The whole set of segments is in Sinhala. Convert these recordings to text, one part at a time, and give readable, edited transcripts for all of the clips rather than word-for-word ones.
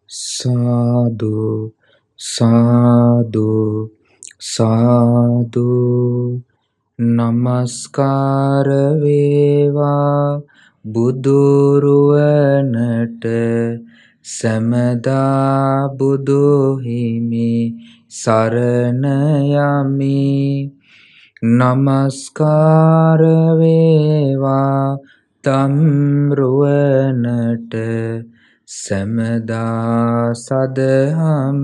සාදු සාදු සාදු නමස්කාර වේවා බුදුරුවනට සැමදා බුදු හිමි සරණ යමි. නමස්කාර වේවා තම්රුවනට සැමදා සදහම්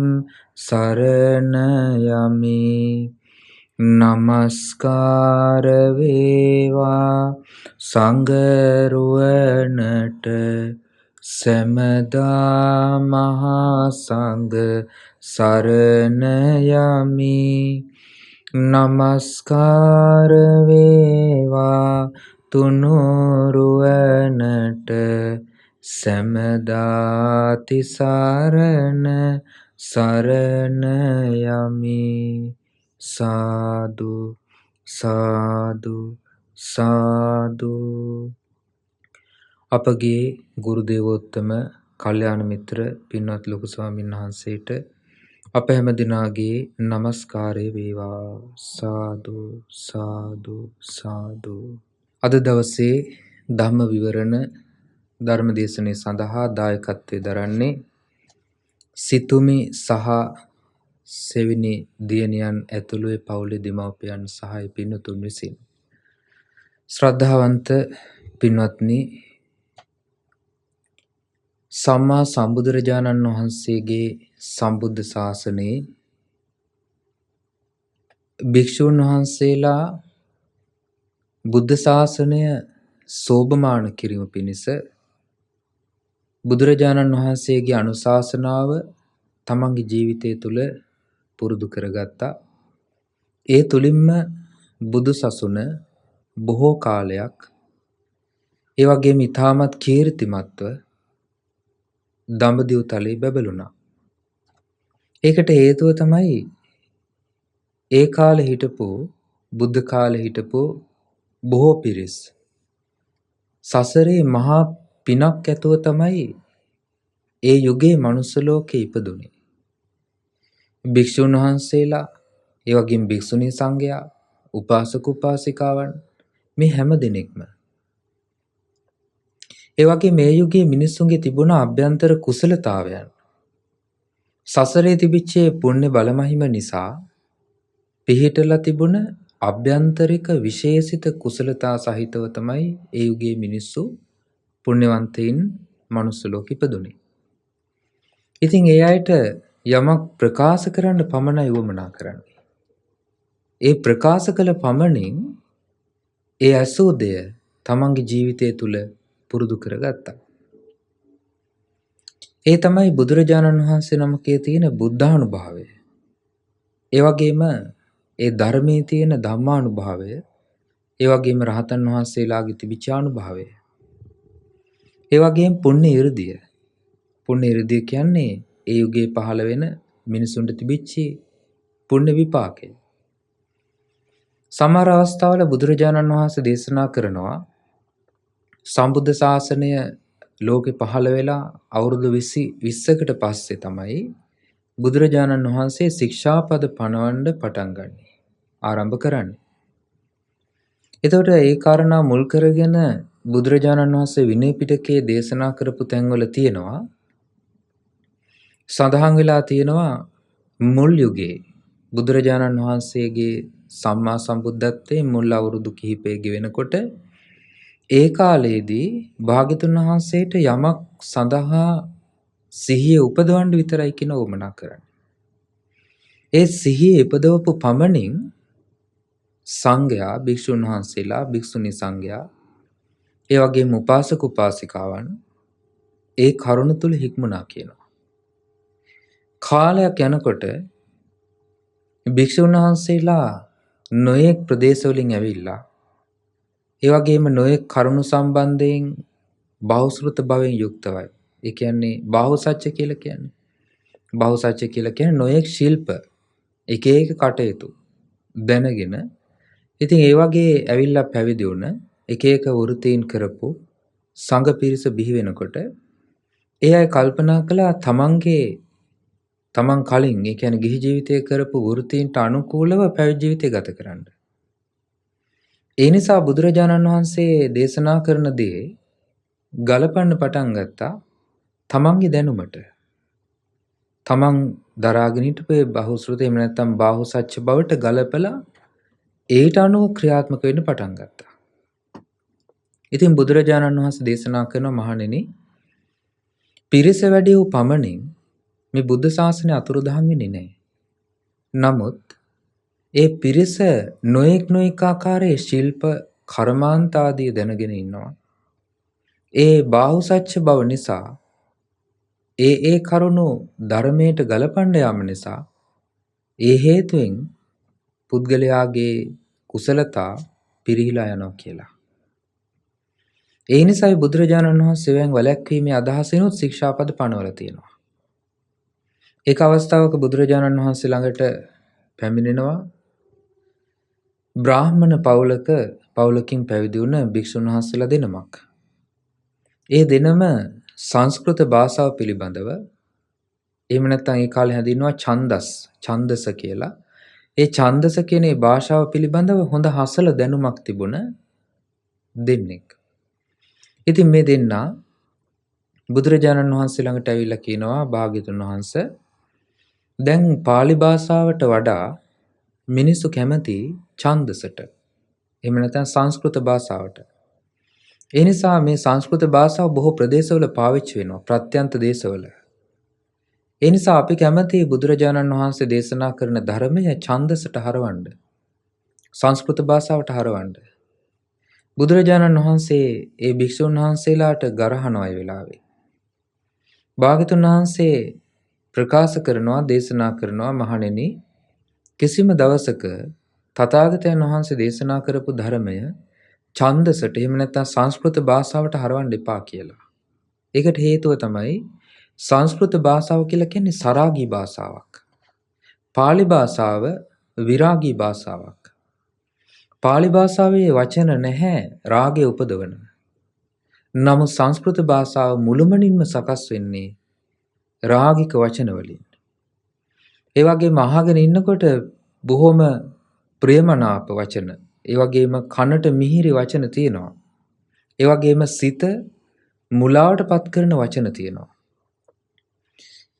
සරණ යමි. නමස්කාර වේවා සංඝරුවනට සැමදා මහා සංඝ සරණ යමි. නමස්කාර වේවා තුනුරුවනට සැමදා තිසරණ සරණ යමි. සාදු සාදු සාදු. අපගේ ගුරු දේවෝත්තම කල්යාණ මිත්‍ර පින්වත් ලොකු ස්වාමීන් වහන්සේට අප හැම දිනාගේ নমස්කාරය වේවා. සාදු සාදු සාදු. අද දවසේ ධම්ම විවරණ ධර්ම දේශනාව සඳහා දායකත්වයෙන් දරන්නේ සිතුමි සහ සෙවිනි දියණියන් ඇතුළු පවුලේ දෙමව්පියන් සහ පින්තුන් විසින්. ශ්‍රද්ධාවන්ත පින්වත්නි, සම්මා සම්බුදුරජාණන් වහන්සේගේ සම්බුද්ධ ශාසනයේ භික්ෂුන් වහන්සේලා බුද්ධ ශාසනය සෝභමාන කිරීම පිණිස බුදුරජාණන් වහන්සේගේ අනුශාසනාව තමන්ගේ ජීවිතය තුළ පුරුදු කරගත්තා. ඒ තුළින්ම බුදු සසුන බොහෝ කාලයක් ඒ වගේම ඉතාමත් කීර්තිමත්ව දඹදිව් තලයේ බැබළුණා. ඒකට හේතුව තමයි ඒ කාලේ හිටපු බුද්ධ කාලේ හිටපු බොහෝ පිරිස් සසරේ මහා පිනක් ඇතුව තමයි ඒ යුගයේ මනුස්ස ලෝකේ ඉපදුනේ. භික්ෂුන් වහන්සේලා, ඒ වගේම භික්ෂුණී සංඝයා, උපාසක උපාසිකාවන් මේ හැම දිනෙකම ඒ වගේ මේ යුගයේ මිනිස්සුන්ගේ තිබුණ අභ්‍යන්තර කුසලතාවයන් සසරේ තිබිච්ච පුණ්‍ය බලමහිම නිසා පිහිටලා තිබුණ අභ්‍යන්තරික විශේෂිත කුසලතා සහිතව තමයි ඒ යුගයේ මිනිස්සු පුණ්‍යවන්තයින් මනුස්ස ලෝකෙ ඉපදුනේ. ඉතින් ඒ අයට යමක් ප්‍රකාශ කරන්න පමණයි වමනා කරන්නේ. ඒ ප්‍රකාශ කළ පමණින් ඒ ඇසූ දෙය තමන්ගේ ජීවිතය තුළ පුරුදු කරගත්තා. ඒ තමයි බුදුරජාණන් වහන්සේ නමකේ තියෙන බුද්ධානුභාවය. ඒ වගේම ඒ ධර්මයේ තියෙන ධම්මානුභාවය, ඒ වගේම රහතන් වහන්සේලාගේ තිබිච්ච අනුභවය. ඒ වගේම පුණ්‍ය 이르දිය. පුණ්‍ය 이르දිය කියන්නේ ඒ යුගයේ පහළ වෙන මිනිසුන්ට තිබිච්ච පුණ්‍ය විපාකය. සමහර අවස්ථාවල බුදුරජාණන් වහන්සේ දේශනා කරනවා සම්බුද්ධ ශාසනය ලෝකේ පහළ වෙලා අවුරුදු 20කට පස්සේ තමයි බුදුරජාණන් වහන්සේ ශික්ෂාපද පනවන්න පටන් ගන්නේ. ආරම්භ කරන්නේ. එතකොට ඒ කාරණා මුල් කරගෙන බුදුරජාණන් වහන්සේ විනය පිටකයේ දේශනා කරපු තැන්වල තියෙනවා සඳහන් වෙලා තියෙනවා මුල් යුගයේ බුදුරජාණන් වහන්සේගේ සම්මා සම්බුද්ධත්වයේ මුල් අවුරුදු කිහිපය ගෙවෙනකොට ඒ කාලයේදී භාග්‍යතුන් වහන්සේට යමක් සඳහා සිහිය උපදවන්න විතරයි කියන උවමනා කරන්නේ. ඒ සිහිය උපදවපු පමණින් සංඝයා, භික්ෂුන් වහන්සේලා, භික්ෂුණී සංඝයා, ඒ වගේම උපාසක උපාසිකාවන් ඒ කරුණ තුල හික්මුණා කියනවා. කාලයක් යනකොට භික්ෂුන් වහන්සේලා නොයෙක් ප්‍රදේශවලින් ඇවිල්ලා ඒ වගේම නොයෙක් කරුණු සම්බන්ධයෙන් බහුශ්‍රත භවෙන් යුක්තවයි. ඒ කියන්නේ බාහුසත්‍ය කියලා කියන්නේ. බාහුසත්‍ය කියලා කියන්නේ නොයෙක් ශිල්ප එක එක කටයුතු දැනගෙන ඉතින් ඒ වගේ ඇවිල්ලා පැවිදි වුණ එක එක වෘත්තීන් කරපු සංඝ පිරිස බිහි වෙනකොට ඒ අය කල්පනා කළා තමන් කලින් ඒ කියන්නේ ගිහි ජීවිතය කරපු වෘත්තීන්ට අනුකූලව පැවිදි ජීවිතය ගත කරන්න. ඒ නිසා බුදුරජාණන් වහන්සේ දේශනා කරන දේ ගලපන්න පටන් ගත්තා තමන්ගේ දැනුමට. තමන් දරාගෙන හිටපු ඒ බහුශ්‍රృత එහෙම නැත්නම් බාහුසච්ච බවට ගලපලා ඒට අනුව ක්‍රියාත්මක වෙන්න පටන් ගත්තා. ඉතින් බුදුරජාණන් වහන්සේ දේශනා කරන මහණෙනි පිරිස වැඩි වූ පමණින් මේ බුද්ධ ශාසනය අතුරුදහන් වෙන්නේ නැහැ. නමුත් ඒ පිරිස නොඑක් ආකාරයේ ශිල්ප කර්මාන්ත ආදී දැනගෙන ඉන්නවා. ඒ බාහුසච්ච බව නිසා ඒ කරුණු ධර්මයට ගලපන්න යාම නිසා ඒ හේතුවෙන් පුද්ගලයාගේ කුසලතා පිරිහිලා යනවා කියලා. ඒ නිසායි බුදුරජාණන් වහන්සේ වෙන් වැළැක්වීමේ අදහසිනුත් ශික්ෂාපද පනවලා තියෙනවා. ඒක අවස්ථාවක බුදුරජාණන් වහන්සේ ළඟට පැමිණෙනවා බ්‍රාහ්මණ පවුලකින් පැවිදි වුණ භික්ෂුන් වහන්සේලා දෙනමක්. ඒ දෙනම සංස්කෘත භාෂාව පිළිබඳව එහෙම නැත්නම් ඒ කාලේ හැදින්වුවා ඡන්දස කියලා. ඒ ඡන්දස කියන ඒ භාෂාව පිළිබඳව හොඳ හසල දැනුමක් තිබුණ දෙන්නෙක්. ඉතින් මේ දෙන්නා බුදුරජාණන් වහන්සේ ළඟට ඇවිල්ලා කියනවා භාග්‍යතුන් වහන්සේ දැන් pāli භාෂාවට වඩා මිනිස්සු කැමති ඡන්දසට. එහෙම නැත්නම් සංස්කෘත භාෂාවට. ඒ නිසා මේ සංස්කෘත භාෂාව බොහෝ ප්‍රදේශවල පාවිච්චි වෙනවා ප්‍රත්‍යන්ත දේශවල. ඒ නිසා අපි කැමති බුදුරජාණන් වහන්සේ දේශනා කරන ධර්මය ඡන්දසට හරවන්න. සංස්කෘත භාෂාවට හරවන්න. බුදුරජාණන් වහන්සේ ඒ භික්ෂුන් වහන්සේලාට ගරහනවා ඒ වෙලාවේ. භාග්‍යතුන් වහන්සේ ප්‍රකාශ කරනවා දේශනා කරනවා මහණෙනි කිසිම දවසක තථාගතයන් වහන්සේ දේශනා කරපු ධර්මය ඡන්දසට එහෙම නැත්නම් සංස්කෘත භාෂාවට හරවන්න එපා කියලා. ඒකට හේතුව තමයි සංස්කෘත භාෂාව කියලා කියන්නේ සරාගී භාෂාවක්. pāli භාෂාව විරාගී භාෂාවක්. pāli භාෂාවේ වචන නැහැ රාගය උපදවන. නමුත් සංස්කෘත භාෂාව මුළුමනින්ම සකස් වෙන්නේ රාගික වචන වලින්. ඒ වගේම අහගෙන ඉන්නකොට බොහොම ප්‍රියමනාප වචන. ඒ වගේම කනට මිහිරි වචන තියෙනවා. ඒ වගේම සිත මුලාවට පත් කරන වචන තියෙනවා.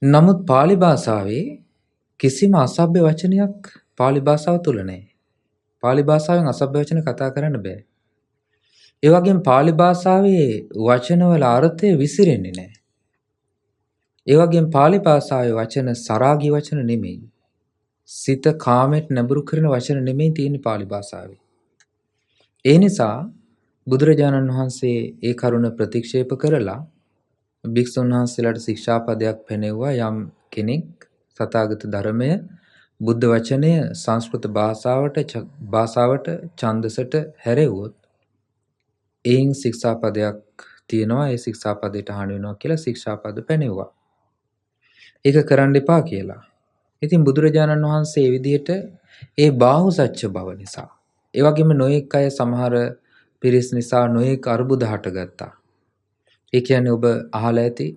නමුත් pāli භාෂාවේ කිසිම අසභ්‍ය වචනයක් pāli භාෂාව තුල නැහැ. pāli භාෂාවෙන් අසභ්‍ය වචන කතා කරන්න බෑ. ඒ වගේම pāli භාෂාවේ වචනවල අර්ථය විසිරෙන්නේ නැහැ. ඒ වගේම pāli භාෂාවේ වචන සරාගී වචන නෙමෙයි. සිත කාමයට නැඹුරු කරන වචන නෙමෙයි තියෙන්නේ pāli භාෂාවේ. ඒ නිසා බුදුරජාණන් වහන්සේ ඒ කරුණ ප්‍රතික්ෂේප කරලා භික්ෂුන් වහන්සේලාට ශික්ෂාපදයක් පැනෙවුවා යම් කෙනෙක් තථාගත ධර්මය බුද්ධ වචනය සංස්කෘත භාෂාවට ඡන්දසට හැරෙව්වොත් එයින් ශික්ෂාපදයක් තියෙනවා ඒ ශික්ෂාපදයට හානි වෙනවා කියලා ශික්ෂාපද පැනෙවුවා. ඒක කරන්න එපා කියලා. ඉතින් බුදුරජාණන් වහන්සේ මේ විදිහට ඒ බාහුසච්ච බව නිසා ඒ වගේම නොඑක් අය සමහර පිරිස් නිසා නොඑක් අරුබුද හටගත්තා. ඒ කියන්නේ ඔබ අහලා ඇති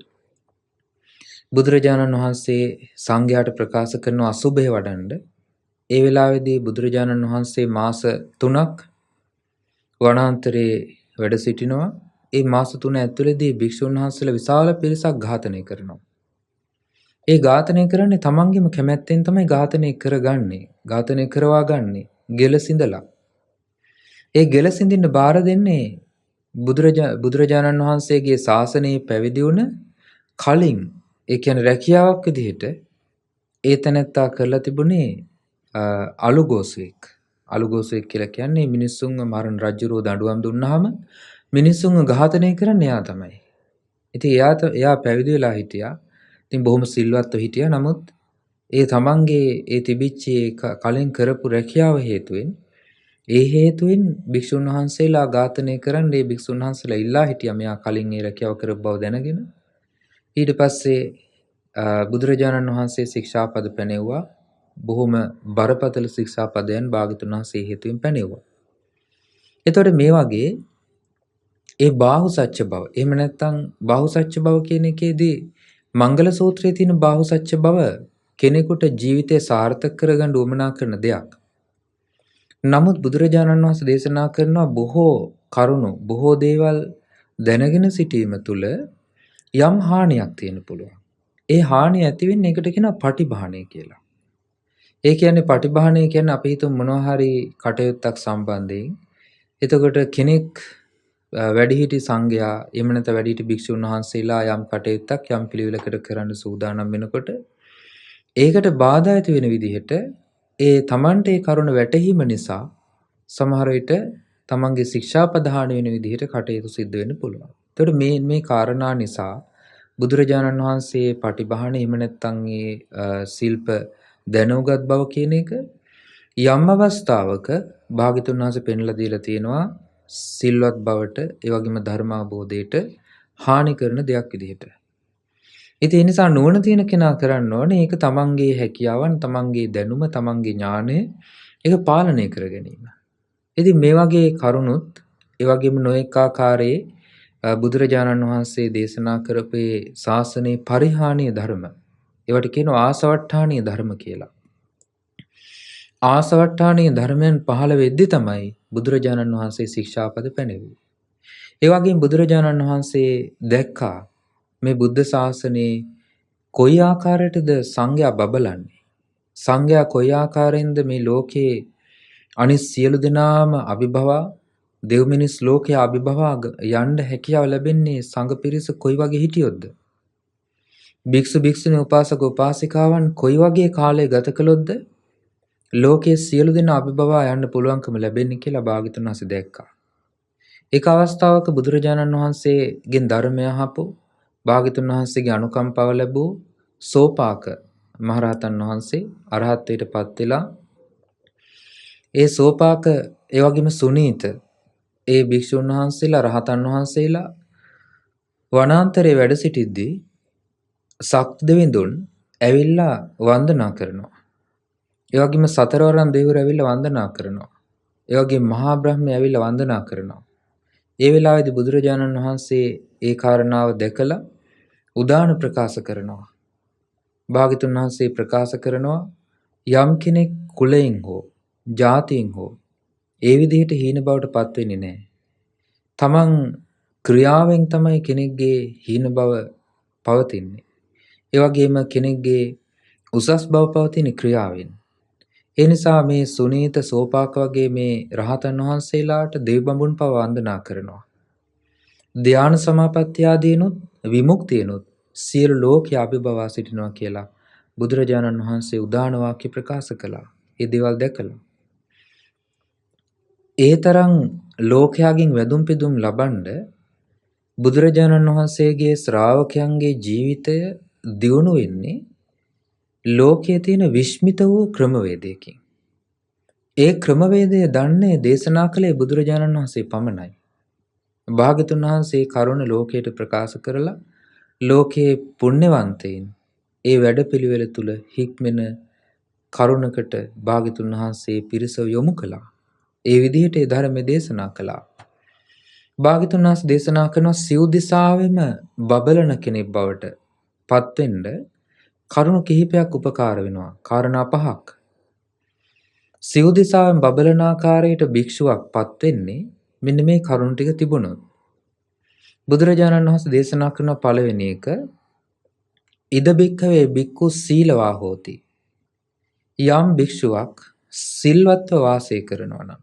බුදුරජාණන් වහන්සේ සංඝයාට ප්‍රකාශ කරන අසුභය වඩන්න ඒ වෙලාවේදී බුදුරජාණන් වහන්සේ මාස 3ක් වනාන්තරයේ වැඩ සිටිනවා. ඒ මාස 3 ඇතුළතදී භික්ෂුන් වහන්සේලා විශාල පිරිසක් ඝාතනය කරනවා. ඒ ඝාතනය කරන්නේ තමන්ගේම කැමැත්තෙන් තමයි ඝාතනය කරගන්නේ. ඝාතනය කරවා ගන්නේ ගෙලසිඳලා. ඒ ගෙලසිඳින්න බාර දෙන්නේ බුදුරජාණන් වහන්සේගේ ශාසනයේ පැවිදි වුණ කලින් ඒ කියන්නේ රැකියාවක් විදිහට ඒ තැනැත්තා කරලා තිබුණේ අලුගෝසුවෙක්. අලුගෝසුවෙක් කියලා කියන්නේ මිනිස්සුන්ව මරණ රජුරෝ දඬුවම් දුන්නාම මිනිස්සුන්ව ඝාතනය කරන්නේ එයා තමයි. ඉතින් එයා පැවිදි වෙලා හිටියා. ඉතින් බොහොම සිල්වත්ව හිටියා. නමුත් ඒ තමන්ගේ ඒ තිබිච්ච කලින් කරපු රැකියාව හේතුවෙන් භික්ෂුන් වහන්සේලා ඝාතනය කරන්නේ භික්ෂුන් වහන්සේලා ඉල්ලා හිටියා මෙයා කලින් ඒ රැකියාව කරපු බව දැනගෙන. ඊට පස්සේ බුදුරජාණන් වහන්සේ ශික්ෂාපද පැනෙවුවා. බොහොම බරපතල ශික්ෂාපදයන් භාග්‍යතුන් වහන්සේ හේතුවෙන් පැනෙවුවා. එතකොට මේ වගේ ඒ බාහු සත්‍ය බව. එහෙම නැත්නම් බාහු සත්‍ය බව කියන එකේදී මංගල සූත්‍රයේ තියෙන බාහු සත්‍ය බව කෙනෙකුට ජීවිතය සාර්ථක කරගන්න උවමනා කරන දෙයක්. නමුත් බුදුරජාණන් වහන්සේ දේශනා කරනවා බොහෝ කරුණු බොහෝ දේවල් දැනගෙන සිටීම තුළ යම් හානියක් තියෙන්න පුළුවන්. ඒ හානිය ඇති වෙන්නේ ඒකට කියනවා පටිභාණය කියලා. ඒ කියන්නේ පටිභාණය කියන්නේ අපි හිතමු මොනවා හරි කටයුත්තක් සම්බන්ධයෙන් එතකොට කෙනෙක් වැඩිහිටි සංඝයා එහෙම නැත්නම් වැඩිහිටි භික්ෂුන් වහන්සේලා යම් කටයුත්තක් යම් පිළිවෙලකට කරන්න සූදානම් වෙනකොට ඒකට බාධා ඇති වෙන විදිහට ඒ Tamante ඒ කරුණ වැටහීම නිසා සමහර විට තමන්ගේ ශික්ෂාපද හානි වෙන විදිහට කටයුතු සිද්ධ වෙන්න පුළුවන්. එතකොට මේ කාරණා නිසා බුදුරජාණන් වහන්සේ පටිභාණය එහෙම නැත්නම් ශිල්ප දැනුගත් බව කියන එක යම් අවස්ථාවක භාග්‍යතුන් වහන්සේ පෙන්ලා දීලා තියෙනවා සිල්වත් බවට ඒ වගේම ධර්ම අවබෝධයට හානි කරන දෙයක් විදිහට. ඉතින් ඒ නිසා නුවණ තියෙන කෙනා කරන්න ඕනේ ඒක තමන්ගේ හැකියාවන්, තමන්ගේ දැනුම, තමන්ගේ ඥානය ඒක පාලනය කර ගැනීම. ඉතින් මේ වගේ කරුණුත් ඒ වගේම නොඑක ආකාරයේ බුදුරජාණන් වහන්සේ දේශනා කරපේ ශාසනයේ පරිහානීය ධර්ම. ඒවට කියනවා ආසවට්ටානීය ධර්ම කියලා. ආසවට්ටානීය ධර්මයන් පහළ වෙද්දී තමයි බුදුරජාණන් වහන්සේ ශික්ෂාපද පැනෙව්වේ. ඒ වගේම බුදුරජාණන් වහන්සේ දැක්කා මේ බුද්ධ ශාසනයේ කොයි ආකාරයටද සංඝයා බබලන්නේ. සංඝයා කොයි ආකාරයෙන්ද මේ ලෝකේ අනිත් සියලු දෙනාම අභිභවා දෙව් මිනිස් ලෝකයේ අභිභවා යන්න හැකියාව ලැබෙන්නේ සංඝ පිරිස කොයි වගේ හිටියොත්ද? භික්ෂු භික්ෂුණී උපාසක උපාසිකාවන් කොයි වගේ කාලය ගත කළොත්ද ලෝකයේ සියලු දෙනා අභිභවා යන්න පුළුවන්කම ලැබෙන්නේ කියලා භාග්‍යවතුන් වහන්සේ දැක්කා. ඒක අවස්ථාවක බුදුරජාණන් වහන්සේගෙන් ධර්මය අහපු භාග්‍යවතුන් වහන්සේගේ අනුකම්පාව ලැබූ සෝපාක මහරහතන් වහන්සේ අරහත්ත්වයට පත් වෙලා ඒ සෝපාක ඒ වගේම සුනීත ඒ භික්ෂුන් වහන්සේලා රහතන් වහන්සේලා වනාන්තරයේ වැඩ සිටිද්දී සක්දෙවිඳුන් ඇවිල්ලා වන්දනා කරනවා. ඒ වගේම සතරවරන් දෙවිවරු ඇවිල්ලා වන්දනා කරනවා. ඒ වගේම මහා බ්‍රහ්මයා ඇවිල්ලා වන්දනා කරනවා. ඒ වෙලාවේදී බුදුරජාණන් වහන්සේ ඒ කාරණාව දැකලා උදාන ප්‍රකාශ කරනවා. භාග්‍යතුන් වහන්සේ ප්‍රකාශ කරනවා යම් කෙනෙක් කුලයෙන් හෝ ජාතියෙන් හෝ ඒ විදිහට හීන බවට පත් වෙන්නේ නැහැ. තමන් ක්‍රියාවෙන් තමයි කෙනෙක්ගේ හීන බව පවතින්නේ. ඒ වගේම කෙනෙක්ගේ උසස් බව පවතින ක්‍රියාවෙන්. ඒ නිසා මේ සුනීත සෝපාක වගේ මේ රහතන් වහන්සේලාට දෙව් බඹුන් පව වන්දනා කරනවා. ධ්‍යාන සමාපatti ආදීනොත් විමුක්තියනොත් සියලු ලෝකයේ අභිභවා සිටිනවා කියලා බුදුරජාණන් වහන්සේ උදාන වාක්‍ය ප්‍රකාශ කළා. ඒ දේවල් දැකලා. ඒ තරම් ලෝකයාගෙන් වැදුම් පිදුම් ලබන්න බුදුරජාණන් වහන්සේගේ ශ්‍රාවකයන්ගේ ජීවිතය දියුණු වෙන්නේ ලෝකයේ තියෙන විශ්මිත වූ ක්‍රමවේදයකින්. ඒ ක්‍රමවේදය දන්නේ දේශනා කළේ බුදුරජාණන් වහන්සේ පමණයි. භාග්‍යතුන් වහන්සේ කරුණ ලෝකයට ප්‍රකාශ කරලා ලෝකයේ පුණ්‍යවන්තයින් ඒ වැඩපිළිවෙල තුල හික්මෙන කරුණකට භාග්‍යතුන් වහන්සේ පිරිස යොමු කළා. ඒ විදිහට ඒ ධර්මයේ දේශනා කළා. භාග්‍යතුන් වහන්සේ දේශනා කරන සිව් දිසාවෙම බබලන කෙනෙක් බවට පත් වෙන්න කරුණු කිහිපයක් උපකාර වෙනවා. කාරණා පහක්. සිව් දිසාවෙන් බබලන ආකාරයට භික්ෂුවක් පත් වෙන්නේ මෙන්න මේ කරුණු ටික තිබුණොත්. බුදුරජාණන් වහන්සේ දේශනා කරන පළවෙනි එක ඉද බික්ඛවේ බික්ඛු සීලවා හෝති. යම් භික්ෂුවක් සිල්වත්ව වාසය කරනවා නම්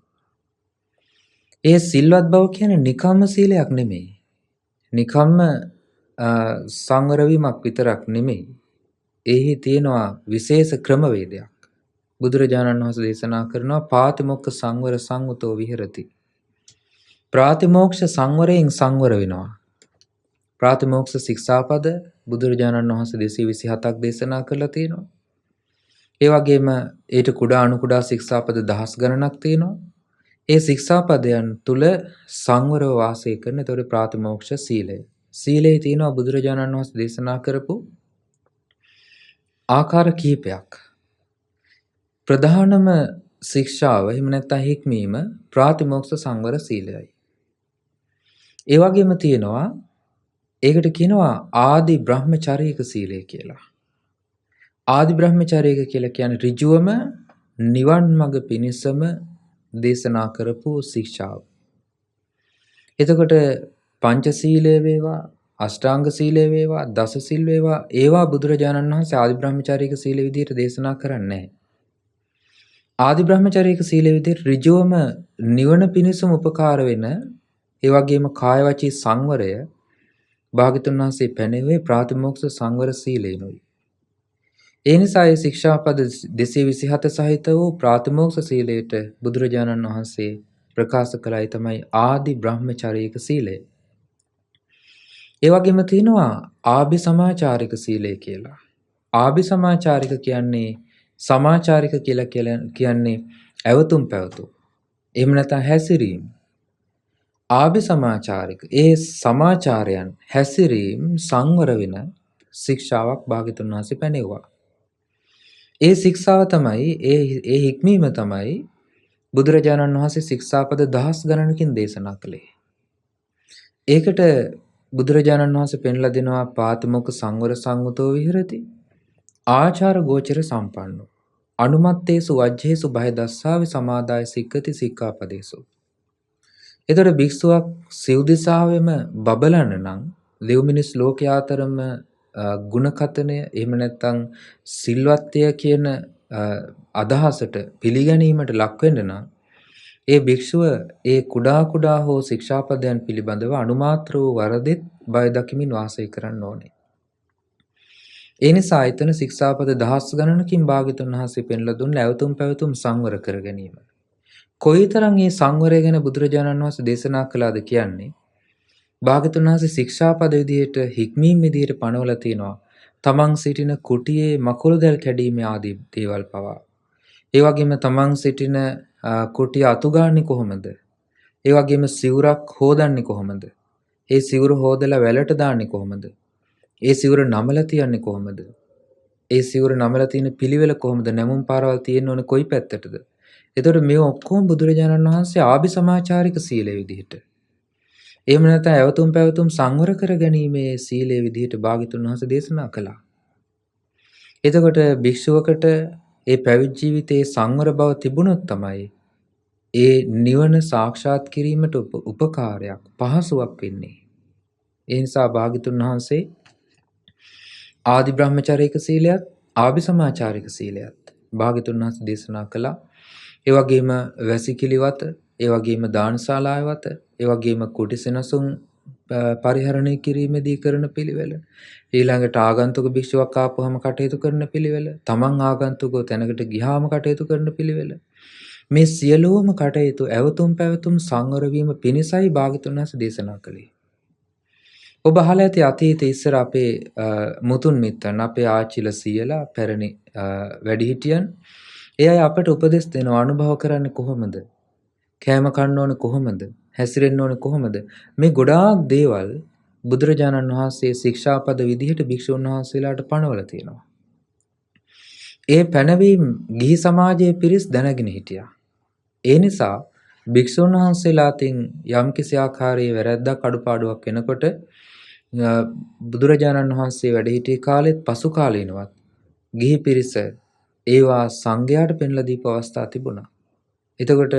ඒ සිල්වත් බව කියන්නේ නිකම්ම සීලයක් නෙමෙයි. නිකම්ම සංවර වීමක් විතරක් නෙමෙයි. එහි තියෙනවා විශේෂ ක්‍රමවේදයක්. බුදුරජාණන් වහන්සේ දේශනා කරනවා පාතිමොක්ඛ සංවර සංවතෝ විහෙරති. ප්‍රාතිමෝක්ෂ සංවරයෙන් සංවර වෙනවා. ප්‍රාතිමෝක්ෂ ශික්ෂාපද බුදුරජාණන් වහන්සේ 227ක් දේශනා කරලා තියෙනවා. ඒ වගේම ඊට කුඩා අණු කුඩා ශික්ෂාපද දහස් ගණනක් තියෙනවා. ඒ ශික්ෂාපදයන් තුල සංවරව වාසය කරන ඒතකොට ප්‍රාතිමෝක්ෂ සීලය. සීලේ තියෙනවා බුදුරජාණන් වහන්සේ දේශනා කරපු ආකාර කිහිපයක්. ප්‍රධානම ශික්ෂාව එහෙම නැත්නම් හික්මීම ප්‍රාතිමෝක්ෂ සංවර සීලයයි. ඒ වගේම තියෙනවා ඒකට කියනවා ආදි බ්‍රහ්මචාරීක සීලය කියලා. ආදි බ්‍රහ්මචාරීක කියලා කියන්නේ ඍජුවම නිවන් මඟ පිණිසම දේශනා කරපු ශික්ෂාව. එතකොට පංචශීලය වේවා, අෂ්ටාංග සීලය වේවා, දස සිල් වේවා, ඒවා බුදුරජාණන් වහන්සේ ආදි බ්‍රහ්මචාරීක සීල විදිහට දේශනා කරන්නේ නැහැ. ආදි බ්‍රහ්මචාරීක සීල විදිහට ඍජුවම නිවන පිණිසම උපකාර වෙන ඒ වගේම කාය වචී සංවරය භාග්‍යතුන් වහන්සේ පැනෙවුවේ ප්‍රාතිමෝක්ෂ සංවර සීලයෙන්ුයි. ඒ නිසා ඒ ශික්ෂාපද 227 සහිත වූ ප්‍රාතිමෝක්ෂ සීලයට බුදුරජාණන් වහන්සේ ප්‍රකාශ කළයි තමයි ආදි බ්‍රහ්මචාරීක සීලය. ඒ වගේම තියෙනවා ආභි සමාචාරික සීලය කියලා. ආභි සමාචාරික කියන්නේ සමාචාරික කියලා කියන්නේ ඇවතුම් පැවතුම්. එහෙම නැත්නම් හැසිරීම. ආභි සමාචාරික ඒ සමාචාරයන් හැසිරීම සංවර වෙන ශික්ෂාවක් භාග්‍යතුන් වහන්සේ පැනෙවුවා. ඒ ශික්ෂාව තමයි ඒ හික්මීම තමයි බුදුරජාණන් වහන්සේ ශික්ෂාපද දහස් ගණනකින් දේශනා කළේ. ඒකට බුදුරජාණන් වහන්සේ පෙන්ලා දෙනවා පාතිමොක්ඛ සංවර සංවතෝ විහෙරති ආචාර ගෝචර සම්පන්නෝ අනුමත්තේසු වජ්ජේසු බය දස්සාවි සමාදාය සික්කති සික්ඛාපදේසු. එතකොට භික්ෂුවක් සිව් දිසාවෙම බබලන්න නම් දෙව් මිනිස් ලෝකයා අතරම ගුණකතනය එහෙම නැත්නම් සිල්වත්ය කියන අදහසට පිළිගැනීමට ලක් වෙන්න නම් ඒ භික්ෂුව ඒ කුඩා කුඩා හෝ ශික්ෂාපදයන් පිළිබඳව අනුමාත්‍ර වූ වරදෙත් බය දකිමින් වාසය කරන්න ඕනේ. ඒ නිසා එතන ශික්ෂාපද දහස් ගණනකින් භාග්‍යතුන් වහන්සේ පෙන්ලා දුන්න ඇවතුම් පැවතුම් සංවර කර ගැනීම. කොයිතරම් මේ සංවරය ගැන බුදුරජාණන් වහන්සේ දේශනා කළාද කියන්නේ භාග්‍යතුන් වහන්සේ ශික්ෂාපද විදියට හික්මීම් විදියට පනවලා තිනවා. තමන් සිටින කුටියේ මකුළු දැල් කැඩීමේ ආදී දේවල් පවා. ඒ වගේම තමන් සිටින කුටිය අතුගාන්නේ කොහොමද? ඒ වගේම සිවුරක් හොදන්නේ කොහොමද? ඒ සිවුර හොදලා වැලට දාන්නේ කොහොමද? ඒ සිවුර නමලා තියන්නේ කොහොමද? ඒ සිවුර නමලා තියෙන පිළිවෙල කොහොමද? නැමුම් පාරවල් තියෙන්න ඕනේ කොයි පැත්තටද? එතකොට මේ ඔක්කොම බුදුරජාණන් වහන්සේ ආභි සමාචාරික සීලය විදිහට. එහෙම නැත්නම් ඇවතුම් පැවතුම් සංවර කර ගැනීමේ සීලය විදිහට භාග්‍යතුන් වහන්සේ දේශනා කළා. එතකොට භික්ෂුවකට ඒ පැවිදි ජීවිතයේ සංවර බව තිබුණොත් තමයි ඒ නිවන සාක්ෂාත් කිරීමට උපකාරයක් පහසුවක් වෙන්නේ. ඒ නිසා භාග්‍යතුන් වහන්සේ ආදි බ්‍රහ්මචාරීක සීලයත් ආභි සමාචාරික සීලයත් භාග්‍යතුන් වහන්සේ දේශනා කළා. ඒ වගේම වැසිකිළිවත, ඒ වගේම දානශාලාවත, ඒ වගේම කුටි සෙනසුන් පරිහරණය කිරීමේදී කරන පිළිවෙල, ඊළඟට ආගන්තුක භික්ෂුවක් ආපුවම කටයුතු කරන පිළිවෙල, තමන් ආගන්තුකව තැනකට ගියාම කටයුතු කරන පිළිවෙල, මේ සියලුම කටයුතු ඇවතුම් පැවතුම් සංවර වීම පිණිසයි භාග්‍යතුන් වහන්සේ දේශනා කළේ. ඔබ අහලා ඇති අතීතයේ ඉස්සර අපේ මුතුන් මිත්තන්, අපේ ආච්චිලා සීයලා, පැරණි වැඩිහිටියන් ඒ අය අපට උපදෙස් දෙනවා අනුභව කරන්නේ කොහොමද? කෑම කන්න ඕනේ කොහොමද? හැසිරෙන්න ඕනේ කොහොමද? මේ ගොඩාක් දේවල් බුදුරජාණන් වහන්සේ ශික්ෂාපද විදිහට භික්ෂුන් වහන්සේලාට පනවලා තියෙනවා. ඒ පැනවීම ගිහි සමාජයේ පිරිස් දැනගෙන හිටියා. ඒ නිසා භික්ෂුන් වහන්සේලා අතින් යම්කිසි ආකාරයේ වැරැද්දක් අඩුපාඩුවක් වෙනකොට බුදුරජාණන් වහන්සේ වැඩ සිටි කාලෙත් පසු කාලේනවත් ගිහි පිරිස ඒවා සංඝයාට පෙන්ලා දීපු අවස්ථා තිබුණා. එතකොට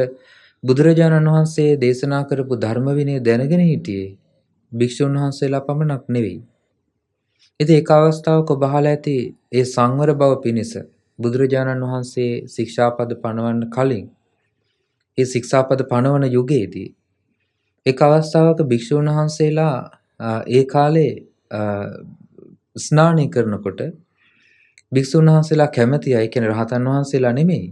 බුදුරජාණන් වහන්සේ දේශනා කරපු ධර්ම විනය දැනගෙන හිටියේ භික්ෂුන් වහන්සේලා පමණක් නෙවෙයි. ඉතින් ඒක අවස්ථාවක ඔබ අහලා ඇති ඒ සංවර බව පිණිස බුදුරජාණන් වහන්සේ ශික්ෂාපද පනවන්න කලින් ඒ ශික්ෂාපද පනවන යුගයේදී එක් අවස්ථාවක භික්ෂුන් වහන්සේලා ඒ කාලේ ස්නානය කරනකොට භික්ෂුන් වහන්සේලා කැමැති අය කියන්නේ රහතන් වහන්සේලා නෙමෙයි.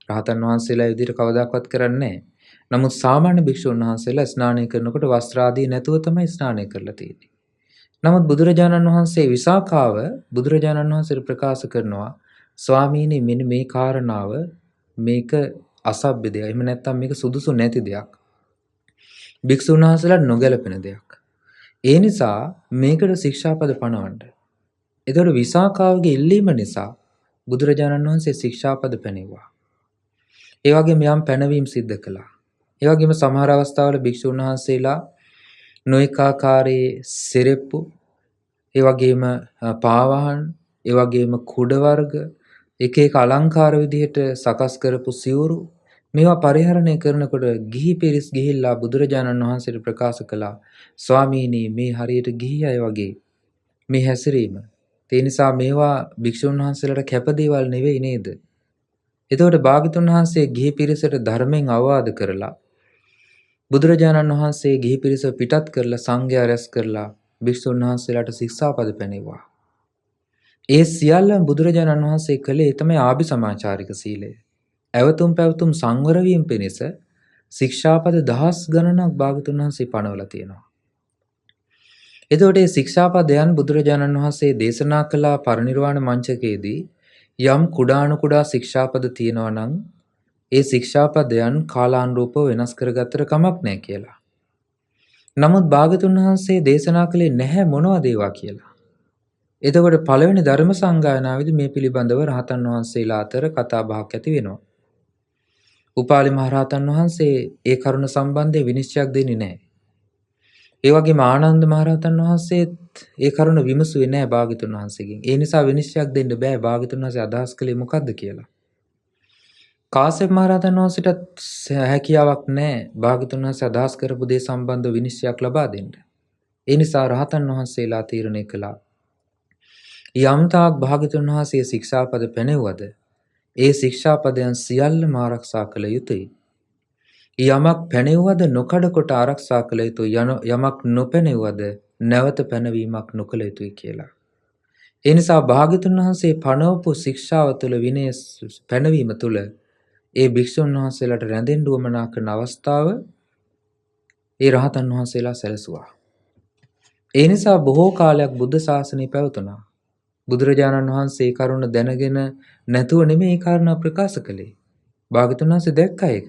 රහතන් වහන්සේලා විදිහට කවදාකවත් කරන්නේ නැහැ. නමුත් සාමාන්‍ය භික්ෂුන් වහන්සේලා ස්නානය කරනකොට වස්ත්‍ර ආදී නැතුව තමයි ස්නානය කරලා තියෙන්නේ. නමුත් බුදුරජාණන් වහන්සේ විසාකාව බුදුරජාණන් වහන්සේට ප්‍රකාශ කරනවා ස්වාමීනි මෙන්න මේ කාරණාව මේක අසභ්‍ය දෙයක්. එහෙම නැත්නම් මේක සුදුසු නැති දෙයක්. භික්ෂුන් වහන්සේලාට නොගැලපෙන දෙයක්. ඒ නිසා මේකට ශික්ෂාපද පනවන්න. එතකොට විසාකාවගේ ඉල්ලීම නිසා බුදුරජාණන් වහන්සේ ශික්ෂාපද පැනෙවුවා. ඒ වගේම යම් පැනවීම සිද්ධ කළා. ඒ වගේම සමහර අවස්ථාවල භික්ෂුන් වහන්සේලා නොඑක ආකාරයේ සිරෙප්පු, ඒ වගේම පාවාහන්, ඒ වගේම කුඩ වර්ග, එක එක අලංකාර විදිහට සකස් කරපු සිවුරු, මේවා පරිහරණය කරනකොට ගිහි පිරිස් ගිහිල්ලා බුදුරජාණන් වහන්සේට ප්‍රකාශ කළා, ස්වාමීනි මේ හරියට ගිහි අය වගේ මේ හැසිරීම. ඒ නිසා මේවා භික්ෂුන් වහන්සේලාට කැප දේවල් නෙවෙයි නේද? එතකොට භාග්‍යතුන් වහන්සේ ගිහි පිරිසට ධර්මයෙන් අවවාද කරලා, බුදුරජාණන් වහන්සේ ගිහි පිරිස පිටත් කරලා සංඝයා රැස් කරලා භික්ෂුන් වහන්සේලාට ශික්ෂාපද පැනෙව්වා. ඒ සියල්ලම බුදුරජාණන් වහන්සේ කළේ තමයි ආභිසමාචාරික සීලය. ඇවතුම් පැවතුම් සංවර වීම පිණිස ශික්ෂාපද දහස් ගණනක් භාග්‍යතුන් වහන්සේ පනවලා තියෙනවා. එතකොට මේ ශික්ෂාපදයන් බුදුරජාණන් වහන්සේ දේශනා කළ පරිනිර්වාණ මංචකයේදී යම් කුඩා ශික්ෂාපද තියෙනවා නම් ඒ ශික්ෂාපදයන් කාලානුරූපව වෙනස් කරගත්තට කමක් නැහැ කියලා. නමුත් භාග්‍යතුන් වහන්සේ දේශනා කළේ නැහැ මොනවද ඒවා කියලා. එතකොට පළවෙනි ධර්ම සංගායනාවේදී මේ පිළිබඳව රහතන් වහන්සේලා අතර කතා බහක් ඇති වෙනවා. උපාලි මහරහතන් වහන්සේ ඒ කරුණ සම්බන්ධයෙන් විනිශ්චයක් දෙන්නේ නැහැ. ඒ වගේම ආනන්ද මහරහතන් වහන්සේත් ඒ කරුණ විමසුවේ නැහැ භාග්‍යතුන් වහන්සේගෙන්. ඒ නිසා විනිශ්චයක් දෙන්න බෑ භාග්‍යතුන් වහන්සේ අදහස් කළේ මොකද්ද කියලා. කාශ්‍යප මහරහතන් වහන්සේටත් හැකියාවක් නැහැ භාග්‍යතුන් වහන්සේ අදහස් කරපු දේ සම්බන්ධව විනිශ්චයක් ලබා දෙන්න. ඒ නිසා රහතන් වහන්සේලා තීරණය කළා, යම් තාක් භාග්‍යතුන් වහන්සේ ශික්ෂාපද පැනෙව්වද ඒ ශික්ෂාපදයන් සියල්ලම ආරක්ෂා කළ යුතුයි. යමක් පැනෙව්වද නොකඩ කොට ආරක්ෂා කළ යුතුයි, යමක් නොපැනෙව්වද නැවත පැනවීමක් නොකළ යුතුයි කියලා. ඒ නිසා භාග්‍යතුන් වහන්සේ පනවපු ශික්ෂාව තුළ විනය පැනවීම තුළ ඒ භික්ෂුන් වහන්සේලාට රැඳෙන්න උවමනා කරන අවස්ථාව ඒ රහතන් වහන්සේලා සැලසුවා. ඒ නිසා බොහෝ කාලයක් බුද්ධ ශාසනය පැවතුණා. බුදුරජාණන් වහන්සේ කරුණ දැනගෙන නැතුව නෙමෙයි ඒ කාරණා ප්‍රකාශ කළේ. භාග්‍යතුන් වහන්සේ දැක්කා ඒක.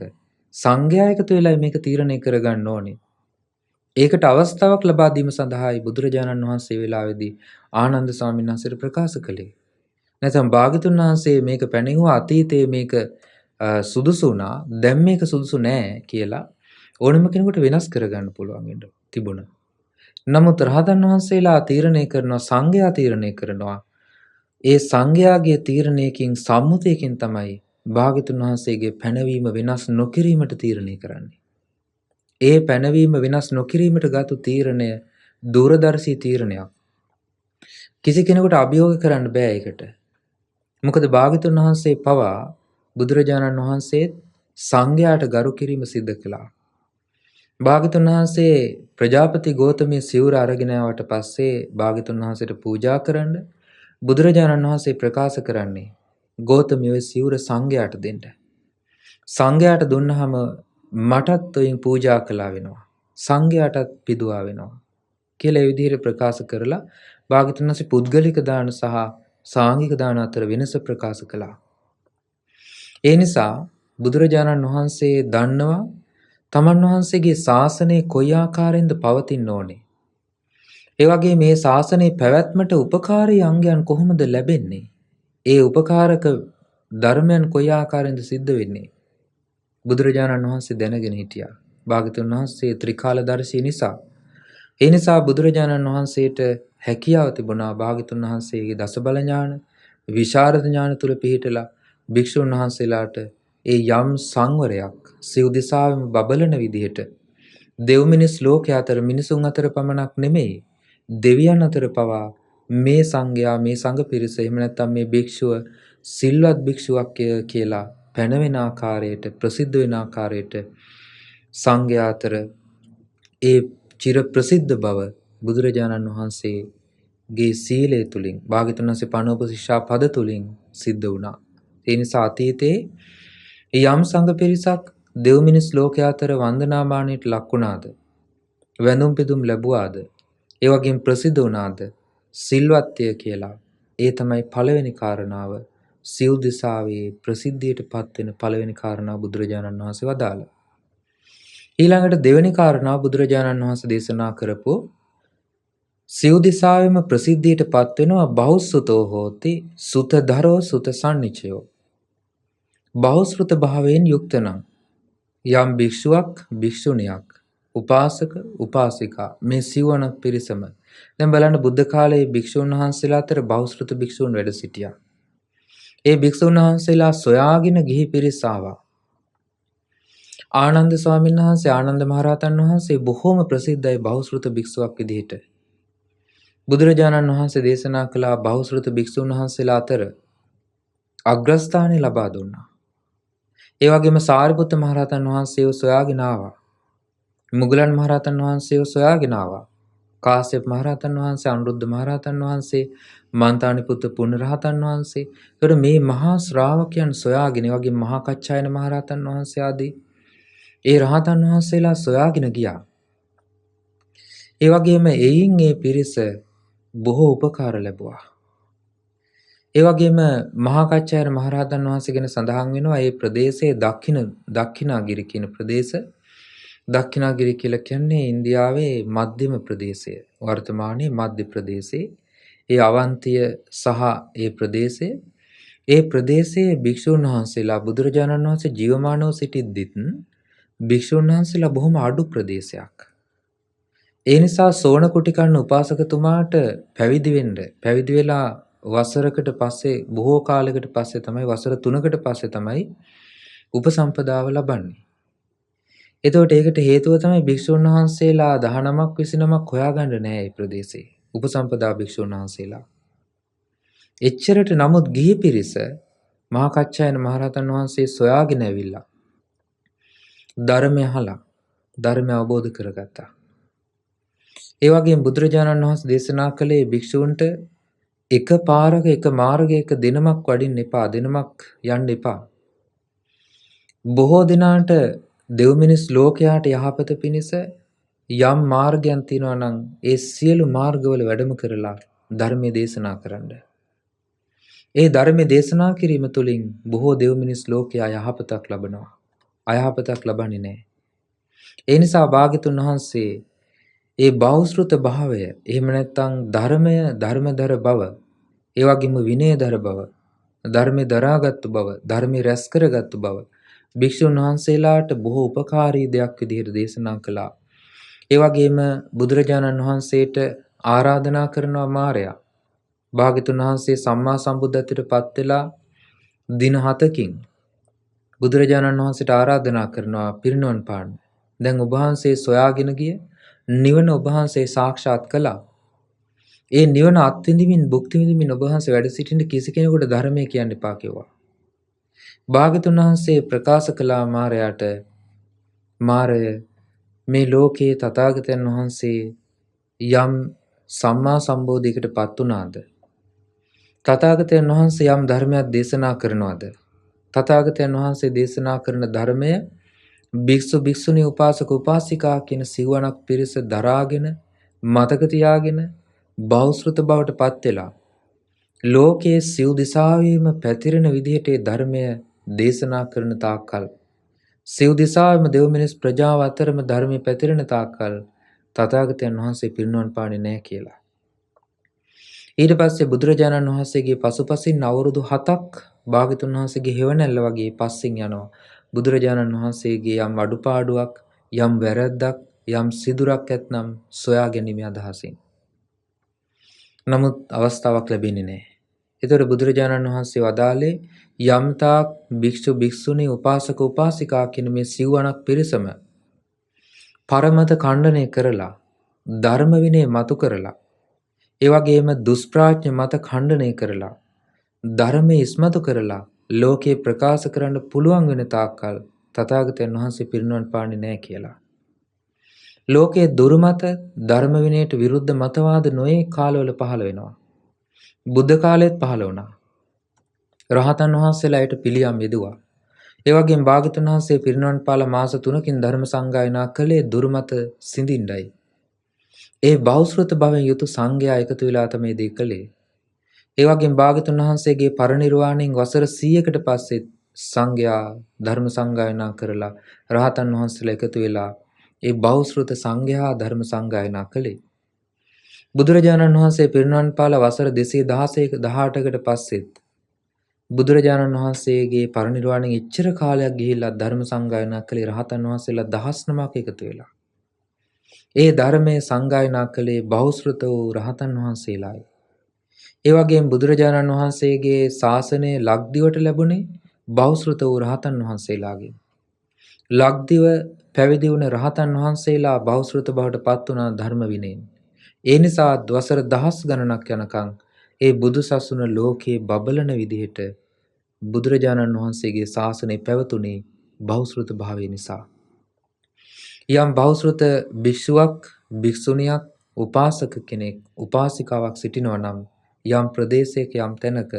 සංඝයා එකතු වෙලා මේක තීරණය කරගන්න ඕනේ. ඒකට අවස්ථාවක් ලබා දීම සඳහායි බුදුරජාණන් වහන්සේ වෙලාවේදී ආනන්ද ස්වාමීන් වහන්සේට ප්‍රකාශ කළේ. නැත්නම් භාග්‍යතුන් වහන්සේ මේක පැනෙවුවා අතීතයේ මේක සුදුසු වුණා, දැන් මේක සුදුසු නෑ කියලා ඕනම කෙනෙකුට වෙනස් කරගන්න පුළුවන් වෙන්න තිබුණා. නමුත් රහතන් වහන්සේලා තීරණය කරනවා, සංඝයා තීරණය කරනවා. ඒ සංඝයාගේ තීරණයකින් සම්මුතියකින් තමයි භාග්‍යතුන් වහන්සේගේ පැනවීම වෙනස් නොකිරීමට තීරණය කරන්නේ. ඒ පැනවීම වෙනස් නොකිරීමට ගත්තු තීරණය දූරදර්ශී තීරණයක්. කිසි කෙනෙකුට අභියෝග කරන්න බෑ ඒකට. මොකද භාග්‍යතුන් වහන්සේ පවා බුදුරජාණන් වහන්සේ සංඝයාට ගරු කිරීම සිද්ධ කළා. භාග්‍යතුන් වහන්සේ ප්‍රජාපති ගෝතමී සිවුර අරගෙන ආවට පස්සේ භාග්‍යතුන් වහන්සේට පූජා කරන්න බුදුරජාණන් වහන්සේ ප්‍රකාශ කරන්නේ, ගෝතමිය සිවුර සංඝයාට දෙන්න. සංඝයාට දුන්නාම මටත් ඔයින් පූජා කළා වෙනවා, සංඝයාටත් පිදුවා වෙනවා කියලා ඒ විදිහට ප්‍රකාශ කරලා භාග්‍යතුන් වහන්සේ පුද්ගලික දාන සහ සාංගික දාන අතර වෙනස ප්‍රකාශ කළා. ඒ නිසා බුදුරජාණන් වහන්සේ දන්නවා තමන් වහන්සේගේ ශාසනය කොයි ආකාරයෙන්ද පවතින්න ඕනේ. ඒ වගේ මේ ශාසනයේ පැවැත්මට උපකාරී අංගයන් කොහොමද ලැබෙන්නේ? ඒ උපකාරක ධර්මයන් කොයි ආකාරයෙන්ද සිද්ධ වෙන්නේ? බුදුරජාණන් වහන්සේ දැනගෙන හිටියා. භාග්‍යතුන් වහන්සේ ත්‍රිකාලදර්ශී නිසා. ඒ නිසා බුදුරජාණන් වහන්සේට හැකියාව තිබුණා භාග්‍යතුන් වහන්සේගේ දසබල ඥාන, විශාරද ඥාන තුල පිහිටලා භික්ෂුන් වහන්සේලාට ඒ යම් සංවරයක් සිව් දිසාවෙම බබලන විදිහට දෙව් මිනිස් ලෝකයේ අතර මිනිසුන් අතර පමණක් නෙමෙයි දෙවියන් අතර පවා මේ සංඝයා, මේ සංඝ පිරිස, එහෙම නැත්නම් මේ භික්ෂුව සිල්වත් භික්ෂුවක් කියලා පැනවෙන ආකාරයට, ප්‍රසිද්ධ වෙන ආකාරයට සංඝයා අතර ඒ චිර ප්‍රසිද්ධ බව බුදුරජාණන් වහන්සේගේ සීලය තුලින්, භාග්‍යතුන් වහන්සේ පනවපු ශික්ෂා පද තුලින් සිද්ධ වුණා. ඒ නිසා අතීතයේ යම් සංඝ පිරිසක් දෙව් මිනිස් ලෝකයා අතර වන්දනාමානයට ලක් වුණාද, වැඳුම් පිදුම් ලැබුවාද, ඒ වගේම ප්‍රසිද්ධ වුණාද සිල්වත්ය කියලා, ඒ තමයි පළවෙනි කාරණාව. සිව් දිසාවේ ප්‍රසිද්ධියට පත් වෙන පළවෙනි කාරණාව බුදුරජාණන් වහන්සේ වදාළා. ඊළඟට දෙවෙනි කාරණාව බුදුරජාණන් වහන්සේ දේශනා කරපු සිව් දිසාවෙම ප්‍රසිද්ධියට පත් වෙනවා බහුසුතෝ හෝති සුතධරෝ සුතසන්නිචයෝ. බහුශ්‍රත භාවයෙන් යුක්ත නම් යම් භික්ෂුවක්, භික්ෂුණියක් උපාසක උපාසිකා මේ සිව්වණක් පිරිසම දැන් බලන්න බුද්ධ කාලයේ භික්ෂුන් වහන්සේලා අතර බහුශ්‍රృత භික්ෂුන් වැඩ සිටියා. ඒ භික්ෂුන් වහන්සේලා සොයාගෙන ගිහි පිරිස ආවා. ආනන්ද ස්වාමීන් වහන්සේ ආනන්ද මහරහතන් වහන්සේ බොහෝම ප්‍රසිද්ධයි බහුශ්‍රృత භික්ෂුවක් විදිහට. බුදුරජාණන් වහන්සේ දේශනා කළ බහුශ්‍රృత භික්ෂුන් වහන්සේලා අතර අග්‍රස්ථානය ලබා දුන්නා. ඒ වගේම සාරිපුත්ත මහරහතන් වහන්සේව සොයාගෙන ආවා. මුගලන් මහරහතන් වහන්සේව සොයාගෙන ආවා. කාශ්‍යප මහරහතන් වහන්සේ, අනුරුද්ධ මහරහතන් වහන්සේ, මන්තානිපුත්ත පුණ්‍යරහතන් වහන්සේ. ඒතකොට මේ මහා ශ්‍රාවකයන් සොයාගෙන, ඒ වගේම මහා කච්චායන මහරහතන් වහන්සේ ආදී ඒ රහතන් වහන්සේලා සොයාගෙන ගියා. ඒ වගේම එයින් ඒ පිරිස බොහෝ උපකාර ලැබුවා. ඒ වගේම මහා කච්චායන මහරහතන් වහන්සේ ගැන සඳහන් වෙනවා මේ ප්‍රදේශයේ දක්ඛිනාගිරි කියන ප්‍රදේශ. දක්ඛිනාගිරි කියලා කියන්නේ ඉන්දියාවේ මධ්‍යම ප්‍රදේශය. වර්තමානයේ මධ්‍ය ප්‍රදේශයේ ඒ අවන්තිය සහ ඒ ප්‍රදේශයේ භික්ෂුන් වහන්සේලා බුදුරජාණන් වහන්සේ ජීවමානව සිටිද්දිත් භික්ෂුන් වහන්සේලා බොහොම අඩු ප්‍රදේශයක්. ඒ නිසා සෝන කුටිකන්න උපාසකතුමාට පැවිදි වෙලා වසරකට පස්සේ බොහෝ කාලයකට පස්සේ තමයි වසර 3කට පස්සේ තමයි උපසම්පදාව ලබන්නේ. එතකොට ඒකට හේතුව තමයි භික්ෂුන් වහන්සේලා 19ක් 29ක් හොයාගන්න නෑ මේ ප්‍රදේශේ. උපසම්පදා භික්ෂුන් වහන්සේලා. එච්චරට නමුත් ගිහි පිරිස මහා කච්චායන මහරහතන් වහන්සේ සොයාගෙන ඇවිල්ලා ධර්මය අහලා ධර්මය අවබෝධ කරගත්තා. ඒ වගේම බුදුරජාණන් වහන්සේ දේශනා කළේ භික්ෂූන්ට එක පාරක එක මාර්ගයක දිනමක් වඩින්න එපා, දිනමක් යන්න එපා. බොහෝ දිනාට දෙව් මිනිස් ලෝකයාට යහපත පිණිස යම් මාර්ගයන් තියෙනවා නම් ඒ සියලු මාර්ගවල වැඩම කරලා ධර්මයේ දේශනා කරන්න. ඒ ධර්මයේ දේශනා කිරීම තුළින් බොහෝ දෙව් මිනිස් ලෝකයා යහපතක් ලබනවා. අයහපතක් ලබන්නේ නැහැ. ඒ නිසා භාග්‍යතුන් වහන්සේ ඒ බහුශ්‍රృత භාවය, එහෙම නැත්නම් ධර්මය ධර්මදර බව, ඒ වගේම විනයදර බව, ධර්මයේ දරාගත්තු බව, ධර්මයේ රැස් කරගත්තු බව භික්ෂුන් වහන්සේලාට බොහෝ උපකාරී දෙයක් විදිහට දේශනා කළා. ඒ වගේම බුදුරජාණන් වහන්සේට ආරාධනා කරනවා මාරයා. භාග්‍යතුන් වහන්සේ සම්මා සම්බුද්ධත්වයට පත් වෙලා දින 7කින් බුදුරජාණන් වහන්සේට ආරාධනා කරනවා පිරිනුවන් පාන්න. දැන් ඔබ වහන්සේ සොයාගෙන ගිය නිවන ඔබ වහන්සේ සාක්ෂාත් කළා. ඒ නිවන අත්විඳිමින් භුක්ති විඳිමින් ඔබ වහන්සේ වැඩ සිටින්න කිසි කෙනෙකුට ධර්මය කියන්න එපා කිව්වා. භාග්‍යතුන් වහන්සේ ප්‍රකාශ කළා මාරයාට, මාරය මේ ලෝකයේ තථාගතයන් වහන්සේ යම් සම්මා සම්බෝධියකට පත් වුණාද? තථාගතයන් වහන්සේ යම් ධර්මයක් දේශනා කරනවාද? තථාගතයන් වහන්සේ දේශනා කරන ධර්මය භික්ෂු භික්ෂුණී උපාසක උපාසිකා කියන සිවණක් පිරිස දරාගෙන මතක තියාගෙන බහුශ්‍රృత බවට පත් වෙලා ලෝකයේ සිව් දිසාවෙම පැතිරෙන විදිහට ඒ ධර්මය දේශනා කරන තාක්කල්, සිව් දිසාවෙම දෙව් මිනිස් ප්‍රජාව අතරම ධර්මය පැතිරෙන තාක්කල් තථාගතයන් වහන්සේ පිරිනුවන් පාන්නේ නැහැ කියලා. ඊට පස්සේ බුදුරජාණන් වහන්සේගේ පසුපසින් අවුරුදු 7ක් භාග්‍යතුන් වහන්සේගේ හේවණැල්ල වගේ පස්සෙන් යනවා. බුදුරජාණන් වහන්සේගේ යම් අඩුපාඩුවක්, යම් වැරැද්දක්, යම් සිදුරක් ඇතනම් සොයා ගැනීම අදහසින්. නමුත් අවස්ථාවක් ලැබෙන්නේ නැහැ. ඒතර බුදුරජාණන් වහන්සේ වදාළේ යම්තාක් භික්ෂු භික්ෂුණී උපාසක උපාසිකා කියන මේ සිව්වණක් පිරිසම පරමත ඛණ්ඩනය කරලා ධර්ම විනය මතු කරලා ඒ වගේම දුෂ්ප්‍රාඥ මත ඛණ්ඩනය කරලා ධර්මයේ ඉස්මතු කරලා ලෝකේ ප්‍රකාශ කරන්න පුළුවන් වෙන තාක්කල් තථාගතයන් වහන්සේ පිරිනුවන් පාන්නේ නැහැ කියලා. ලෝකයේ දුර්මත ධර්ම විනයට විරුද්ධ මතවාද නොයේ කාලවල පහළ වෙනවා. බුද්ධ කාලෙත් පහළ වුණා. රහතන් වහන්සේලාට පිළියම් යෙදුවා. ඒ වගේම භාග්‍යවතුන් වහන්සේ පිරිනුවන් පාලා මාස 3කින් ධර්ම සංගායනා කළේ දුර්මත සිඳින්නයි. ඒ බහුශ්‍රృత භවෙන් යුතු සංඝයා එකතු වෙලා තමයි මේ දේ කළේ. ඒ වගේම භාග්‍යවතුන් වහන්සේගේ පරිනිර්වාණයෙන් වසර 100කට පස්සේ සංඝයා ධර්ම සංගායනා කරලා රහතන් වහන්සේලා එකතු වෙලා ඒ බහුශ්‍රృత සංඝයා ධර්ම සංගායනා කළේ. බුදුරජාණන් වහන්සේ පිරිනුවන් පාලා වසර 218කට පස්සෙත් බුදුරජාණන් වහන්සේගේ පරිනිර්වාණයෙන් එච්චර කාලයක් ගිහිල්ලා ධර්ම සංගායනා කළේ රහතන් වහන්සේලා 19ක් එකතු වෙලා. ඒ ධර්මයේ සංගායනා කළේ බහුශ්‍රත වූ රහතන් වහන්සේලායි. ඒ වගේම බුදුරජාණන් වහන්සේගේ ශාසනය ලක්දිවට ලැබුණේ බහුශ්‍රත වූ රහතන් වහන්සේලාගෙන්. ලක්දිව පැවිදි වුණ රහතන් වහන්සේලා බහුශ්‍රත බවට පත් වුණා ධර්ම විනයෙන්. ඒ නිසා වසර දහස් ගණනක් යනකම් ඒ බුදු සසුන ලෝකේ බබලන විදිහට බුදුරජාණන් වහන්සේගේ ශාසනය පැවතුනේ බහුශ්‍රත භාවය නිසා. යම් බහුශ්‍රත භික්ෂුවක්, භික්ෂුණියක්, උපාසක කෙනෙක්, උපාසිකාවක් සිටිනවා නම් යම් ප්‍රදේශයක යම් තැනක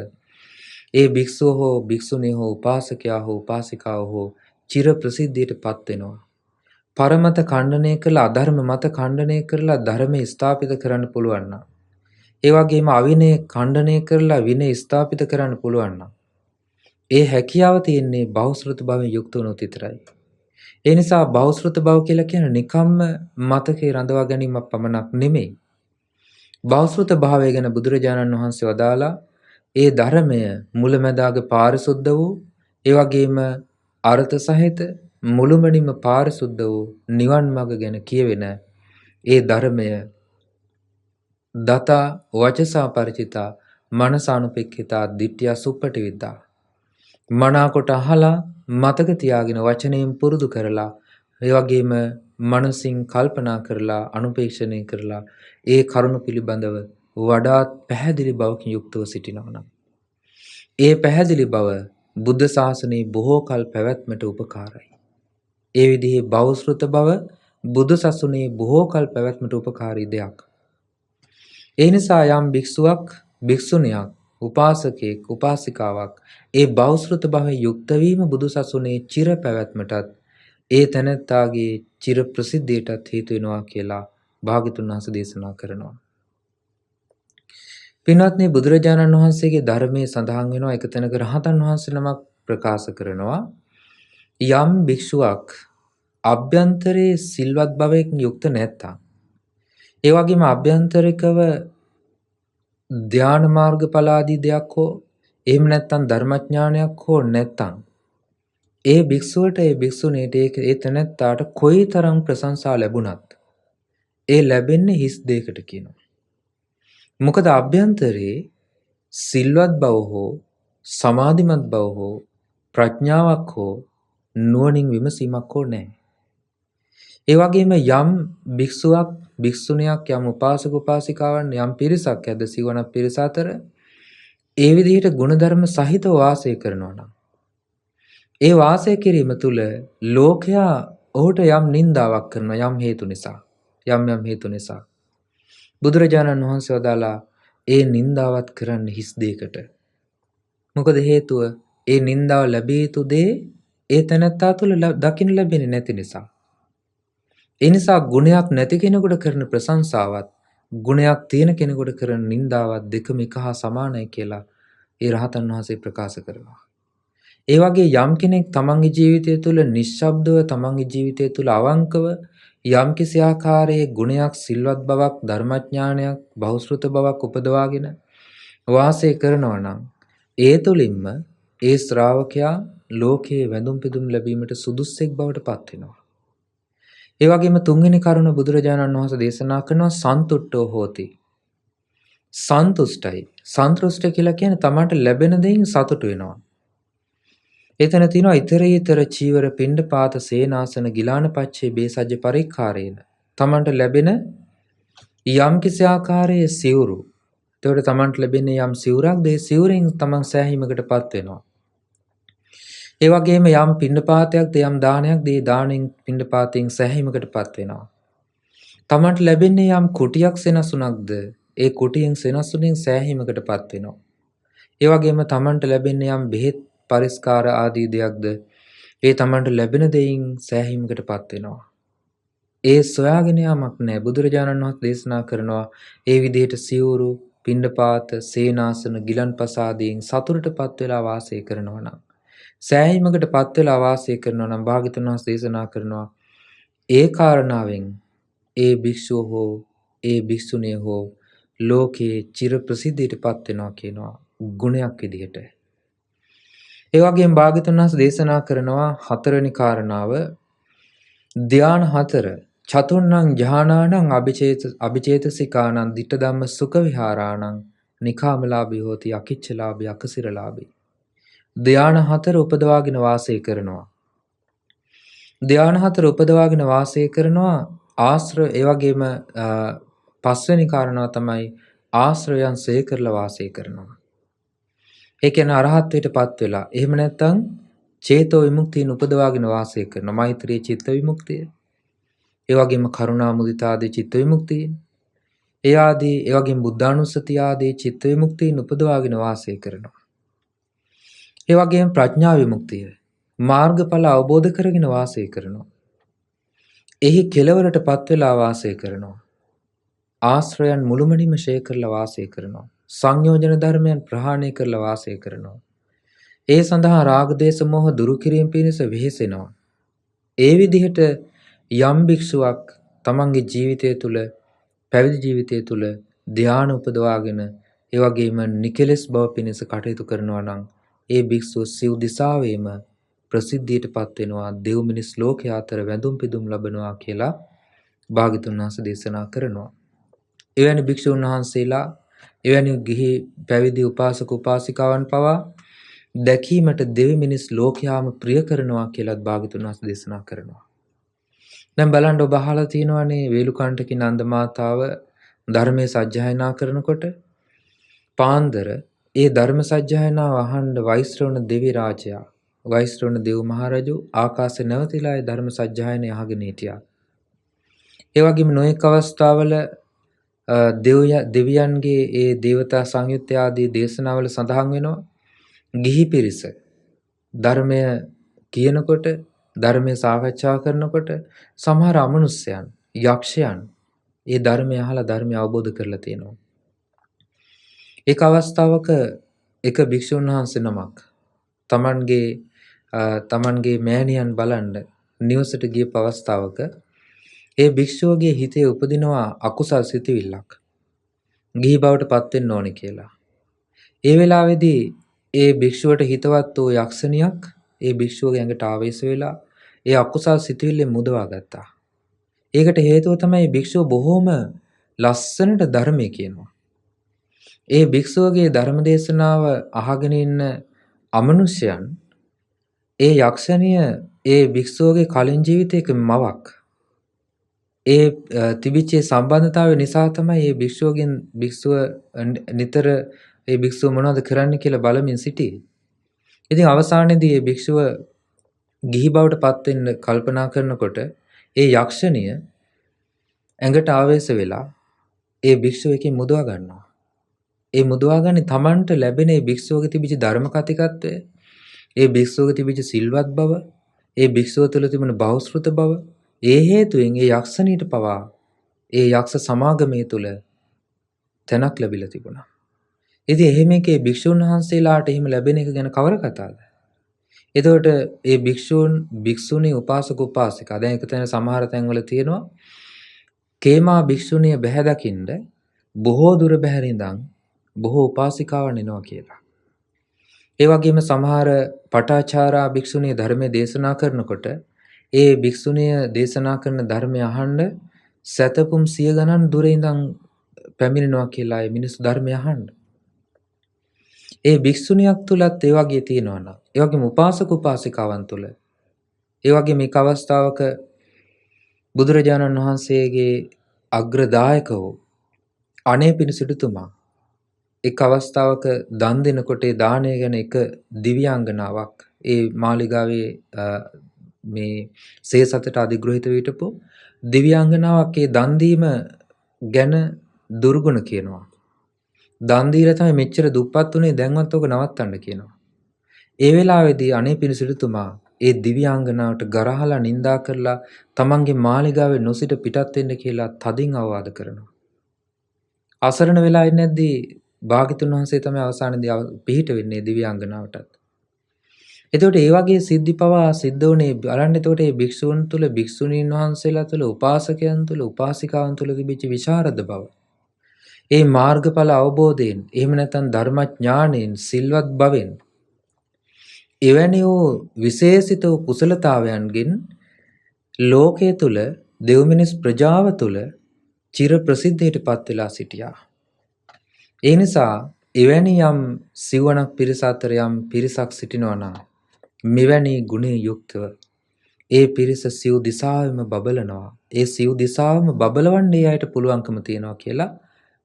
ඒ භික්ෂුව හෝ භික්ෂුණිය හෝ උපාසකයා හෝ උපාසිකාව හෝ චිර ප්‍රසිද්ධියට පත් වෙනවා. පරමත ඛණ්ඩනය කළ අධර්ම මත ඛණ්ඩනය කරලා ධර්මයේ ස්ථාපිත කරන්න පුළුවන් නම්, ඒ වගේම අවිනය ඛණ්ඩනය කරලා විනය ස්ථාපිත කරන්න පුළුවන් නම්, ඒ හැකියාව තියෙන්නේ බහුශ්‍රත භාවයෙන් යුක්ත වුණොත් විතරයි. ඒ නිසා බහුශ්‍රත භාව කියලා කියන්නේ නිකම්ම මතකේ රඳවා ගැනීමක් පමණක් නෙමෙයි. බහුශ්‍රත භාවය ගැන බුදුරජාණන් වහන්සේ වදාලා ඒ ධර්මය මුලැමැදාග පාරිශුද්ධ වූ, ඒ වගේම අර්ථ සහිත මුළුමනින්ම පාරිශුද්ධ වූ නිවන් මඟ ගැන කියවෙන ඒ ධර්මය දතා වචසා පරිචිතා මනසානුපෙක්ඛිතා දිට්ඨිය සුප්පටිවිද්දා. මනාකොට අහලා මතක තියාගෙන වචනයෙන් පුරුදු කරලා, ඒ වගේම මනසින් කල්පනා කරලා අනුපේක්ෂණය කරලා ඒ කරුණ පිළිබඳව වඩාත් පැහැදිලි බවකින් යුක්තව සිටිනවා නම්, ඒ පැහැදිලි බව බුද්ධ ශාසනයේ බොහෝ කල් පැවැත්මට උපකාරයි. ඒ විදිහේ බහුශ්‍රත බව බුදු සසුනේ බොහෝ කල් පැවැත්මට උපකාරී දෙයක්. ඒ නිසා යම් භික්ෂුවක්, භික්ෂුණියක්, උපාසකයෙක්, උපාසිකාවක් ඒ බහුශ්‍රත භාවයෙන් යුක්ත වීම බුදු සසුනේ චිර පැවැත්මටත් ඒ තැනැත්තාගේ චිර ප්‍රසිද්ධියටත් හේතු වෙනවා කියලා භාග්‍යතුන් වහන්සේ දේශනා කරනවා. පින්වත්නි, බුදුරජාණන් වහන්සේගේ ධර්මයේ සඳහන් වෙනවා එක තැනක රහතන් වහන්සේ නමක් ප්‍රකාශ කරනවා, යම් භික්ෂුවක් අභ්‍යන්තරයේ සිල්වත් භවයෙන් යුක්ත නැත්නම්, ඒ වගේම අභ්‍යන්තරිකව ධ්‍යාන මාර්ගඵල ආදී දෙයක් හෝ එහෙම නැත්නම් ධර්මඥානයක් හෝ නැත්නම්, ඒ භික්ෂුවට, ඒ භික්ෂුණීට, ඒ තැනැත්තාට කොයිතරම් ප්‍රශංසා ලැබුණත් ඒ ලැබෙන්නේ හිස් දෙයකට කියනවා. මොකද අභ්‍යන්තරයේ සිල්වත් බව හෝ සමාධිමත් බව හෝ ප්‍රඥාවක් හෝ නුවණින් විමසීමක් හෝ නැහැ. ඒ වගේම යම් භික්ෂුවක්, භික්ෂුණියක්, යම් උපාසක උපාසිකාවන් යම් පිරිසක් ඇද්ද සිවණක් පිරිස අතර ඒ විදිහට ගුණධර්ම සහිතව වාසය කරනවා නම්, ඒ වාසය කිරීම තුළ ලෝකයා ඔහුට යම් නින්දාවක් කරනවා යම් හේතු නිසා, යම් හේතු නිසා. බුදුරජාණන් වහන්සේ වදාලා ඒ නින්දාවත් කරන්න හිස් දෙයකට. මොකද හේතුව? ඒ නින්දාව ලැබිය යුතු දේ ඒ තැනැත්තා තුළ දකින්න ලැබෙන්නේ නැති නිසා. ඒ නිසා ගුණයක් නැති කෙනෙකුට කරන ප්‍රශංසාවත්, ගුණයක් තියෙන කෙනෙකුට කරන නින්දාවත් දෙකම එක හා සමානයි කියලා ඒ රහතන් වහන්සේ ප්‍රකාශ කරනවා. ඒ වගේ යම් කෙනෙක් තමන්ගේ ජීවිතය තුළ නිශ්ශබ්දව, තමන්ගේ ජීවිතය තුළ අවංකව යම් කිසි ආකාරයේ ගුණයක්, සිල්වත් බවක්, ධර්මඥානයක්, බහුශ්‍රත බවක් උපදවාගෙන වාසය කරනවා නම්, ඒ තුළින්ම ඒ ශ්‍රාවකයා ලෝකයේ වැඳුම් පිදුම් ලැබීමට සුදුස්සෙක් බවට පත් වෙනවා. ඒ වගේම තුන්වෙනි කරුණ බුදුරජාණන් වහන්සේ දේශනා කරනවා සන්තුට්ඨෝ හෝති. සන්තුෂ්ටයි. සන්තුෂ්ට කියලා කියන්නේ තමන්ට ලැබෙන දෙයින් සතුටු වෙනවා. එතන තියෙනවා ඊතර චීවර පිණ්ඩපාත සේනාසන ගිලාන පච්චේ බේසජ්ජ පරික්කාරේන. තමන්ට ලැබෙන යම් කිසි ආකාරයේ සිවුරු. එතකොට තමන්ට ලැබෙන යම් සිවුරක්, ඒ සිවුරෙන් තමන් සෑහීමකටපත් වෙනවා. ඒ වගේම යම් පිණ්ඩපාතයක්ද, යම් දානයක්ද, ඒ දාණයෙන් පිණ්ඩපාතයෙන් සෑහීමකටපත් වෙනවා. තමන්ට ලැබෙන්නේ යම් කුටියක්, සෙනසුනක්ද, ඒ කුටියෙන් සෙනසුනෙන් සෑහීමකටපත් වෙනවා. ඒ වගේම තමන්ට ලැබෙන්නේ යම් බෙහෙත් පරිස්කාර ආදී දෙයක්ද, ඒ තමන්ට ලැබෙන දෙයින් සෑහීමකටපත් වෙනවා. ඒ සොයාගෙන යාමක් නැහැ. බුදුරජාණන් වහන්සේ දේශනා කරනවා ඒ විදිහට සිවුරු, පිණ්ඩපාත, සේනාසන, ගිලන්පස ආදීන් සතුටටපත් වෙලා වාසය කරනවා නම්, සෑහීමකටපත් වෙලා වාසය කරනවා නම්, භාග්‍යවතුන් වහන්සේ දේශනා කරනවා ඒ කාරණාවෙන් ඒ භික්ෂුව හෝ ඒ භික්ෂුණිය හෝ ලෝකයේ චිර ප්‍රසිද්ධියටපත් වෙනවා කියනවා ගුණයක් විදිහට. ඒ වගේම භාග්‍යවතුන් වහන්සේ දේශනා කරනවා හතරවෙනි කාරණාව, ධ්‍යාන 4 චතුන්නං ඥානානං අභිචේතසිකානං ditta ධම්ම සුඛ විහාරාණං නිකාමලාභී හෝති අකිච්චලාභී අකසිරලාභී. ධ්‍යාන 4 උපදවාගෙන වාසය කරනවා. ධ්‍යාන 4 උපදවාගෙන වාසය කරනවා. ආශ්‍රය ඒ වගේම පස්වෙනි කාරණාව තමයි ආශ්‍රයයන් සේ කරලා වාසය කරනවා. ඒ කියන්නේ අරහත්ත්වයට පත් වෙලා. එහෙම නැත්නම් චේතෝ විමුක්තියන උපදවාගෙන වාසය කරනවා. මෛත්‍රී චිත්ත විමුක්තිය. ඒ වගේම කරුණා මුදිතා ආදී චිත්ත විමුක්තිය. ඒ වගේම බුද්ධානුස්සතිය ආදී චිත්ත විමුක්තියන උපදවාගෙන වාසය කරනවා. ඒ වගේම ප්‍රඥා විමුක්තිය මාර්ගඵල අවබෝධ කරගෙන වාසය කරනවා. එහි කෙලවරටපත් වෙලා වාසය කරනවා. ආශ්‍රයන් මුළුමනින්ම ෂේ කරලා වාසය කරනවා. සංයෝජන ධර්මයන් ප්‍රහාණය කරලා වාසය කරනවා. ඒ සඳහා රාග දේශ මොහ දුරු කිරීම පිණිස වෙහෙසෙනවා. ඒ විදිහට යම් භික්ෂුවක් තමන්ගේ ජීවිතය තුළ පැවිදි ජීවිතය තුළ ධ්‍යාන උපදවාගෙන ඒ වගේම නිකලස් බව පිණිස කටයුතු කරනවා නම් ඒ භික්ෂුව සිව් දිසාවෙම ප්‍රසිද්ධියටපත් වෙනවා. දෙව් මිනිස් ලෝකයා අතර වැඳුම් පිදුම් ලබනවා කියලා භාග්‍යතුන් වහන්සේ දේශනා කරනවා. එවැනි භික්ෂුන් වහන්සේලා එවැනි ගිහි පැවිදි උපාසක උපාසිකාවන් පවා දැකීමට දෙවි මිනිස් ලෝකයාම ප්‍රිය කරනවා කියලාත් භාග්‍යතුන් වහන්සේ දේශනා කරනවා. දැන් බලන්න ඔබ අහලා තියෙනවානේ වේලුකණ්ඨකී නන්ද මාතාව ධර්මයේ සජ්ජායනා කරනකොට පාන්දර ඒ ධර්ම සජ්ජායනාව අහන්න වෛශ්‍රවණ දෙවි රාජයා වෛශ්‍රවණ දෙව් මහරජු ආකාශේ නැවතිලා ඒ ධර්ම සජ්ජායනය අහගෙන හිටියා. ඒ වගේම නොඑක අවස්ථාවල දෙවියන්ගේ ඒ දේවතා සංයුත්තය ආදී දේශනාවල සඳහන් වෙනවා ගිහි පිරිස ධර්මය කියනකොට ධර්මය සාකච්ඡා කරනකොට සමහර අමනුෂ්‍යයන් යක්ෂයන් ඒ ධර්මය අහලා ධර්මය අවබෝධ කරලා තියෙනවා. ඒක අවස්ථාවක එක භික්ෂුන් වහන්සේ නමක් තමන්ගේ මෑණියන් බලන්න නිවසට ගිය අවස්ථාවක ඒ භික්ෂුවගේ හිතේ උපදිනවා අකුසල් සිතිවිල්ලක්. ගිහි බවට පත් වෙන්න ඕනේ කියලා. ඒ වෙලාවේදී ඒ භික්ෂුවට හිතවත් වූ යක්ෂණියක් ඒ භික්ෂුවගේ ඇඟට ආවේශ වෙලා ඒ අකුසල් සිතිවිල්ලෙන් මුදවා ගත්තා. ඒකට හේතුව තමයි භික්ෂුව බොහොම ලස්සනට ධර්මය කියනවා. ඒ භික්ෂුවගේ ධර්ම දේශනාව අහගෙන ඉන්න අමනුෂ්‍යයන් ඒ යක්ෂණිය ඒ භික්ෂුවගේ කලින් ජීවිතයක මවක්. ඒ තිබිච්ච සම්බන්ධතාවය නිසා තමයි මේ භික්ෂුව නිතර ඒ භික්ෂුව මොනවද කරන්න කියලා බලමින් සිටියේ. ඉතින් අවසානයේදී මේ භික්ෂුව ගිහි බවට පත් වෙන්න කල්පනා කරනකොට ඒ යක්ෂණිය ඇඟට ආවේශ වෙලා ඒ භික්ෂුව එකෙන් මුදවා ගන්නවා. ඒ මුදවාගන්නේ Tamanට ලැබෙන ඒ භික්ෂුවගේ තිබිච්ච ධර්ම කතිකත්වය, ඒ භික්ෂුවගේ තිබිච්ච සිල්වත් බව, ඒ භික්ෂුව තුළ තිබෙන බහුශ්‍රృత බව, ඒ හේතුවෙන් ඒ යක්ෂණීට පවා ඒ යක්ෂ සමාගමේ තුළ තැනක් ලැබිලා තිබුණා. ඉතින් එහෙම එකේ භික්ෂුන් වහන්සේලාට එහෙම ලැබෙන එක ගැන කවර කතාවද? එතකොට ඒ භික්ෂුණී උපාසක උපාසිකා දැන් එක තැන සමහර තැන්වල තියෙනවා කේමා භික්ෂුණිය බැහැ දකින්න බොහෝ දුර බැහැර ඉඳන් බොහෝ උපාසිකාවන් එනවා කියලා. ඒ වගේම සමහර පටාචාරා භික්ෂුණිය ධර්මයේ දේශනා කරනකොට ඒ භික්ෂුණිය දේශනා කරන ධර්මය අහන්න සතපුම් සිය ගණන් දුර ඉඳන් පැමිණෙනවා කියලා ඒ මිනිස්සු ධර්මය අහන්න. ඒ භික්ෂුණියක් තුලත් ඒ වගේ තියෙනවා නම් ඒ වගේම උපාසක උපාසිකාවන් තුල ඒ වගේ මේක අවස්ථාවක බුදුරජාණන් වහන්සේගේ අග්‍රදායක වූ අනේ පිණිසිටුතුමා එක් අවස්ථාවක දන් දෙනකොට ඒ දාණය ගැන එක දිව්‍යාංගනාවක් ඒ මාලිගාවේ මේ සේසතට අධිග්‍රහිත විටපු දිව්‍යාංගනාවක් ඒ දන් දීම ගැන දුර්ගුණ කියනවා. දන් දීලා තමයි මෙච්චර දුප්පත් උනේ දැන්වත් ඔක නවත්තන්න කියනවා. ඒ වෙලාවේදී අනේ පිණිසිටුතුමා ඒ දිව්‍යාංගනාවට ගරහලා නිඳා කරලා තමන්ගේ මාලිගාවේ නොසිට පිටත් වෙන්න කියලා තදින් අවවාද කරනවා. අසරණ වෙලා ඉන්නේ නැද්දී භාග්‍යතුන් වහන්සේ තමයි අවසානයේදී පිහිට වෙන්නේ දිව්‍යාංගනාවටත්. එතකොට ඒ වගේ සිද්ධි පවා සිද්ධ වුණේ බලන්න. එතකොට මේ භික්ෂුන් තුල භික්ෂුණීන් වහන්සේලා තුල උපාසකයන් තුල උපාසිකාවන් තුල තිබිච්ච විශාරද බව. ඒ මාර්ගඵල අවබෝධයෙන් එහෙම නැත්නම් ධර්මඥාණයෙන් සිල්වත් බවෙන් එවැනි වූ විශේෂිත වූ කුසලතාවයන්ගෙන් ලෝකයේ තුල දෙව් මිනිස් ප්‍රජාව තුළ චිර ප්‍රසිද්ධයට පත් වෙලා සිටියා. ඒ නිසා එවැනි යම් සිවණක් පිරිස අතර යම් පිරිසක් සිටිනවා නම් මෙවැනි ගුණේ යුක්තව ඒ පිරිස සිව් දිසාවෙම බබලනවා. ඒ සිව් දිසාවම බබලවන්න ඒ අයට පුළුවන්කම තියෙනවා කියලා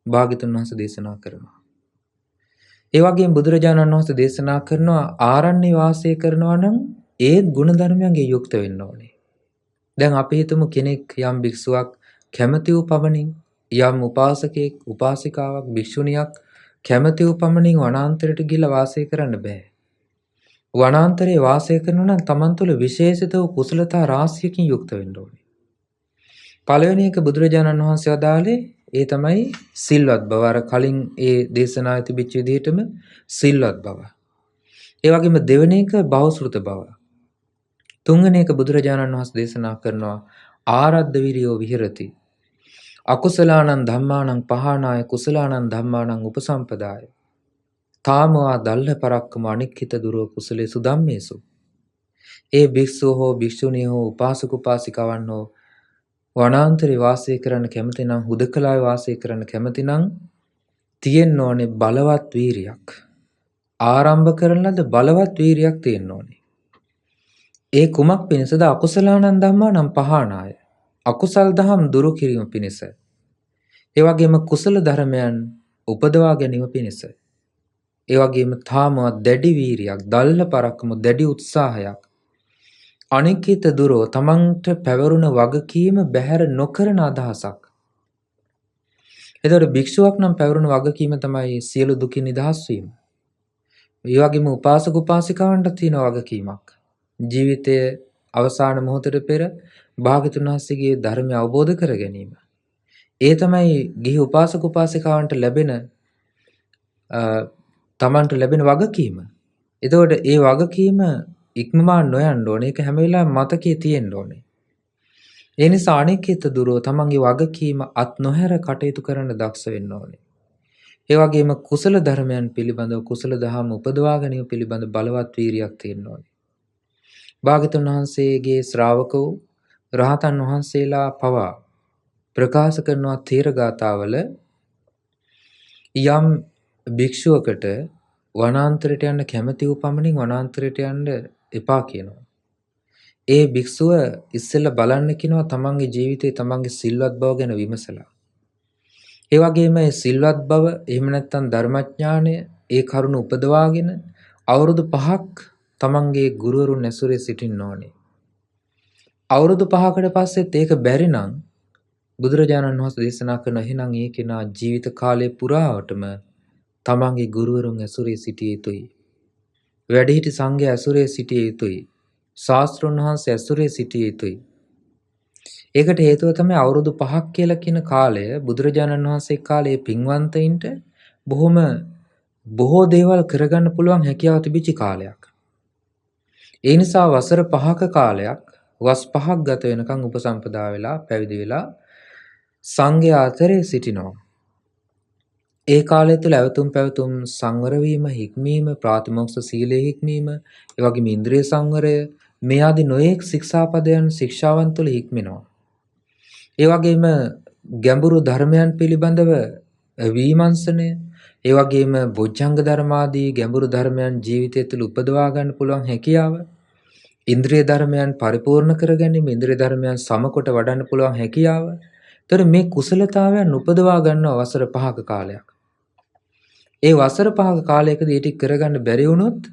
භාග්‍යතුන් වහන්සේ දේශනා කරනවා. ඒ වගේම බුදුරජාණන් වහන්සේ දේශනා කරනවා ආරණ්‍ය වාසය කරනවා නම් ඒත් ගුණධර්මයන්ගේ යුක්ත වෙන්න ඕනේ. දැන් අපි හිතමු කෙනෙක් යම් භික්ෂුවක් කැමති වූ පමණින් යම් උපාසකෙක් උපාසිකාවක් භික්ෂුණියක් කැමති වූ පමණින් වනාන්තරයට ගිහිල්ලා වාසය කරන්න බෑ. වනාන්තරයේ වාසය කරනවා නම් Taman තුළ විශේෂිත වූ කුසලතා රාශියකින් යුක්ත වෙන්න ඕනේ. පළවෙනි එක බුදුරජාණන් වහන්සේ වදාළේ ඒ තමයි සිල්වත් බව. අර කලින් ඒ දේශනාවේ තිබිච්ච විදිහටම සිල්වත් බව. ඒ වගේම දෙවෙනි එක බහුශ්‍රృత බව. තුන්වෙනි එක බුදුරජාණන් වහන්සේ දේශනා කරනවා ආරද්ධ විරියෝ විහෙරති. අකුසලානං ධම්මානං පහනාය කුසලානං ධම්මානං උපසම්පදාය. තාමවා දල්හ පරක්කම අනික්කිත දුරෝ කුසලේසු ධම්මේසු. ඒ භික්ෂුව හෝ භික්ෂුණිය හෝ උපාසක උපාසිකාවන් හෝ වනාන්තරේ වාසය කරන්න කැමති නම් හුදකලාවේ වාසය කරන්න කැමති නම් තියෙන්න ඕනේ බලවත් වීරියක්. ආරම්භ කරන ලද බලවත් වීරියක් තියෙන්න ඕනේ. ඒ කුමක් පිණිසද? අකුසලානං ධම්මානං පහනාය. අකුසල් දහම් දුරු කිරීම පිණිස. ඒ වගේම කුසල ධර්මයන් උපදවා ගැනීම පිණිස. ඒ වගේම තාමවත් දැඩි වීරියක්, දල්හ පරක්කම දැඩි උත්සාහයක්. අනික්කිත දුරෝ තමන්ට පැවරුණ වගකීම බැහැර නොකරන අදහසක්. එතකොට භික්ෂුවක් නම් පැවරුණ වගකීම තමයි සියලු දුකින් නිදහස් වීම. ඒ වගේම උපාසක උපාසිකාවන්ට තියෙන වගකීමක්. ජීවිතයේ අවසාන මොහොතට පෙර භාග්‍යතුන් වහන්සේගේ ධර්මය අවබෝධ කර ගැනීම. ඒ තමයි ගිහි උපාසක උපාසිකාවන්ට ලැබෙන තමන්ට ලැබෙන වගකීම. එතකොට ඒ වගකීම ඉක්මවා නොයන්න ඕනේ. ඒක හැම වෙලාවෙම මතකයේ තියෙන්න ඕනේ. ඒ නිසා අනික්කිත දුරෝ තමන්ගේ වගකීම අත් නොහැර කටයුතු කරන්න දක්ෂ වෙන්න ඕනේ. ඒ වගේම කුසල ධර්මයන් පිළිබඳව කුසල දහම් උපදවා ගැනීම පිළිබඳ බලවත් වීරියක් තියෙන්න ඕනේ. භාග්‍යතුන් වහන්සේගේ ශ්‍රාවකෝ රහතන් වහන්සේලා පවා ප්‍රකාශ කරනවා තේර ගාථාවල යම් භික්ෂුවකට වනාන්තරයට යන්න කැමති වූ පමණින් වනාන්තරයට යන්න එපා කියනවා. ඒ භික්ෂුව ඉස්සෙල්ලා බලන්න කියනවා තමන්ගේ ජීවිතේ තමන්ගේ සිල්වත් බව ගැන විමසලා. ඒ වගේම මේ සිල්වත් බව එහෙම නැත්නම් ධර්මඥානය ඒ කරුණ උපදවාගෙන අවුරුදු 5ක් තමන්ගේ ගුරුවරුන් ඇසුරේ සිටින්න ඕනේ. අවුරුදු 5කට පස්සෙත් ඒක බැරි නම් බුදුරජාණන් වහන්සේ දේශනා කරන එහෙනම් ඒ කෙනා ජීවිත කාලය පුරාවටම තමන්ගේ ගුරුවරුන් ඇසුරේ සිටිය යුතුයි. වැඩිහිටි සංඝයා ඇසුරේ සිටිය යුතුයි. ශාස්ත්‍රඥ වහන්සේ ඇසුරේ සිටිය යුතුයි. ඒකට හේතුව තමයි අවුරුදු 5ක් කියලා කියන කාලය බුදුරජාණන් වහන්සේ කාලේ පින්වන්තයින්ට බොහෝ දේවල් කරගන්න පුළුවන් හැකියාව තිබිච්ච කාලයක්. ඒ නිසා වසර 5ක කාලයක් වස් 5ක් ගත වෙනකන් උපසම්පදා වෙලා පැවිදි වෙලා සංඝයා අතරේ සිටිනවා. ඒ කාලය තුළ ඇවතුම් පැවතුම් සංවර වීම, හික්මීම, ප්‍රාතිමෝක්ෂ සීලයේ හික්මීම, ඒ වගේම ඉන්ද්‍රිය සංවරය මේ ආදී නොයෙක් ශික්ෂාපදයන් ශික්ෂාවන් තුළ හික්මෙනවා. ඒ වගේම ගැඹුරු ධර්මයන් පිළිබඳව විමර්ශනය, ඒ වගේම බොජ්ජංග ධර්මාදී ගැඹුරු ධර්මයන් ජීවිතය තුළ උපදවා ගන්න පුළුවන් හැකියාව, ඉන්ද්‍රිය ධර්මයන් පරිපූර්ණ කර ගැනීම, ඉන්ද්‍රිය ධර්මයන් සමකොට වඩන්න පුළුවන් හැකියාව. ඒතර මේ කුසලතාවයන් උපදවා ගන්නවා වසර 5ක කාලයක්. ඒ වසර 5ක කාලයකදී ඊට කරගන්න බැරි වුණොත්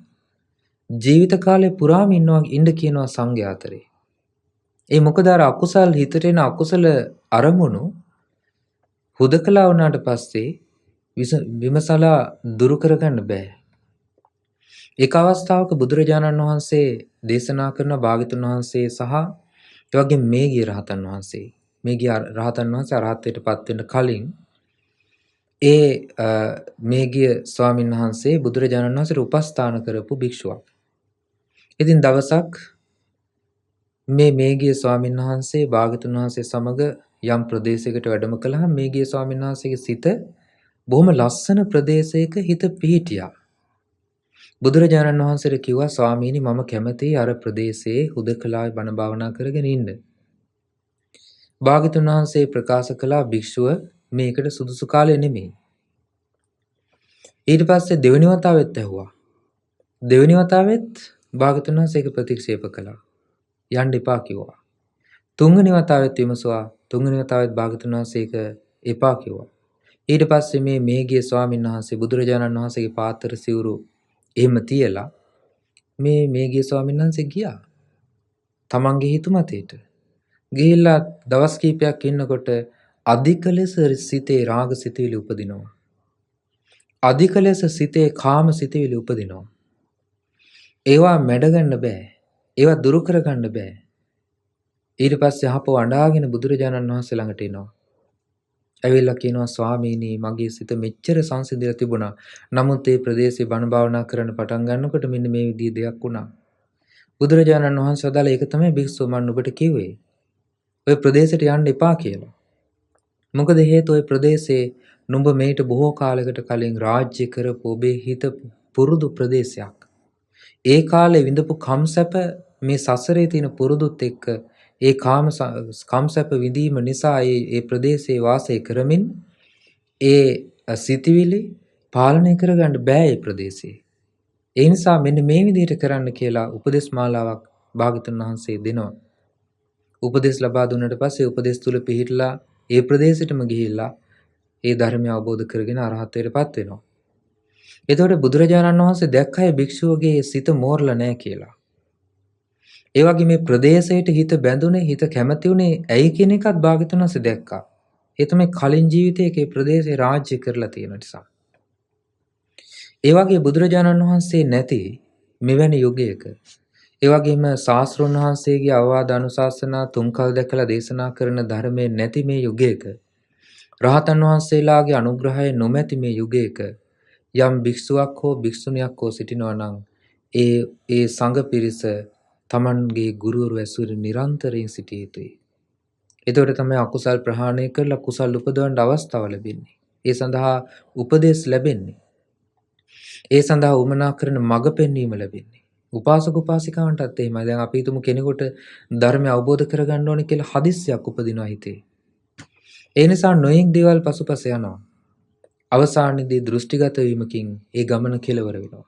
ජීවිත කාලේ පුරාම ඉන්න කියනවා සංඝයා අතරේ. ඒ මොකද අර අකුසල් හිතට එන අකුසල අරමුණු හුදකලා වුණාට පස්සේ විමසලා දුරු කරගන්න බෑ. එක් අවස්ථාවක බුදුරජාණන් වහන්සේ දේශනා කරන භාග්‍යතුන් වහන්සේ සහ ඒ වගේම මේගිය රහතන් වහන්සේ අරහත්ත්වයට පත් වෙන්න කලින් ඒ මේගිය ස්වාමීන් වහන්සේ බුදුරජාණන් වහන්සේට උපස්ථාන කරපු භික්ෂුවක්. ඉතින් දවසක් මේ මේගිය ස්වාමීන් වහන්සේ භාග්‍යතුන් වහන්සේ සමග යම් ප්‍රදේශයකට වැඩම කළාම මේගිය ස්වාමීන් වහන්සේගේ සිත බොහොම ලස්සන ප්‍රදේශයක හිත පිහිටියා. බුදුරජාණන් වහන්සේට කිව්වා ස්වාමීනි මම කැමතියි අර ප්‍රදේශයේ හුදකලාවේ බණ භාවනා කරගෙන ඉන්න. භාග්‍යතුන් වහන්සේ ප්‍රකාශ කළා භික්ෂුව මේකට සුදුසු කාලය නෙමෙයි. ඊට පස්සේ දෙවෙනි වතාවෙත් ඇහුවා. දෙවෙනි වතාවෙත් භාග්‍යතුන් වහන්සේ ඒක ප්‍රතික්ෂේප කළා. යන්න එපා කිව්වා. තුන්වෙනි වතාවෙත් විමසුවා. තුන්වෙනි වතාවෙත් භාග්‍යතුන් වහන්සේ ඒක එපා කිව්වා. ඊට පස්සේ මේ මේගිය ස්වාමීන් වහන්සේ බුදුරජාණන් වහන්සේගේ පාත්‍ර සිවුරු එහෙම තියලා මේ මේගිය ස්වාමීන් වහන්සේ ගියා. තමන්ගේ හිතුමතේට. ගිහිල්ලා දවස් කිහිපයක් ඉන්නකොට අධික ලෙස සිතේ රාග සිතවිලි උපදිනවා. අධික ලෙස සිතේ කාම සිතවිලි උපදිනවා. ඒවා මැඩගන්න බෑ. ඒවා දුරු කරගන්න බෑ. ඊට පස්සේ ආපහු අඬාගෙන බුදුරජාණන් වහන්සේ ළඟට එනවා. ඇවිල්ලා කියනවා ස්වාමීනි මගේ සිත මෙච්චර සංසිඳලා තිබුණා. නමුත් මේ ප්‍රදේශේ බණ භාවනා කරන්න පටන් ගන්නකොට මෙන්න මේ විදිහේ දෙයක් වුණා. බුදුරජාණන් වහන්සේ වදාළ ඒක තමයි භික්ෂුව මම ඔබට කිව්වේ. ඔය ප්‍රදේශයට යන්න එපා කියලා. මොකද හේතුව ඔය ප්‍රදේශේ නුඹ මේට බොහෝ කාලයකට කලින් රාජ්‍ය කරපු ඔබේ හිත පුරුදු ප්‍රදේශයක්. ඒ කාලේ විඳපු කම්සැප මේ සසරේ තියෙන පුරුදුත් එක්ක ඒ කම්සැප විඳීම නිසා ඒ ප්‍රදේශයේ වාසය කරමින් ඒ සිතිවිලි පාලනය කරගන්න බෑ ඒ ප්‍රදේශේ. ඒ නිසා මෙන්න මේ විදිහට කරන්න කියලා උපදේශ මාලාවක් භාග්‍යතුන් වහන්සේ දෙනවා. උපදේශ ලබා දුන්නට පස්සේ උපදේශ තුල පිහිටලා ඒ ප්‍රදේශෙටම ගිහිල්ලා ඒ ධර්මය අවබෝධ කරගෙන අරහත්ත්වයටපත් වෙනවා. එතකොට බුදුරජාණන් වහන්සේ දැක්කයි භික්ෂුවගේ සිත මෝරලා නැහැ කියලා. ඒ වගේ මේ ප්‍රදේශයට හිත බැඳුනේ හිත කැමති උනේ ඇයි කියන එකත් භාග්‍යතුන් වහන්සේ දැක්කා. ඒ තමයි කලින් ජීවිතයක ඒ ප්‍රදේශේ රාජ්‍ය කරලා තියෙන නිසා. ඒ වගේ බුදුරජාණන් වහන්සේ නැති මෙවැනි යුගයක ඒ වගේම ශාස්ත්‍රඥ වහන්සේගේ අවවාද අනුශාසනා තුන්කල් දැකලා දේශනා කරන ධර්මයේ නැති මේ යුගයක රහතන් වහන්සේලාගේ අනුග්‍රහය නොමැති මේ යුගයක යම් භික්ෂුවක් හෝ භික්ෂුණියක් හෝ සිටිනවා නම් ඒ සංඝ පිරිස තමන්ගේ ගුරුවරු ඇසුරින් නිරන්තරයෙන් සිටිය යුතුයි. එතකොට තමයි අකුසල් ප්‍රහාණය කරලා කුසල් උපදවන්න අවස්ථාව ලැබෙන්නේ. ඒ සඳහා උපදේශ ලැබෙන්නේ. ඒ සඳහා උමනා කරන මඟ පෙන්වීම ලැබෙන්නේ. උපාසක උපාසිකාවන්ටත් එහෙමයි. දැන් අපි හිතමු කෙනෙකුට ධර්මය අවබෝධ කරගන්න ඕනේ කියලා හදිස්සියක් උපදිනවා හිතේ. ඒ නිසා නොයෙක් දේවල් පසුපස යනවා. අවසානයේදී දෘෂ්ටිගත වීමකින් ඒ ගමන කෙලවර වෙනවා.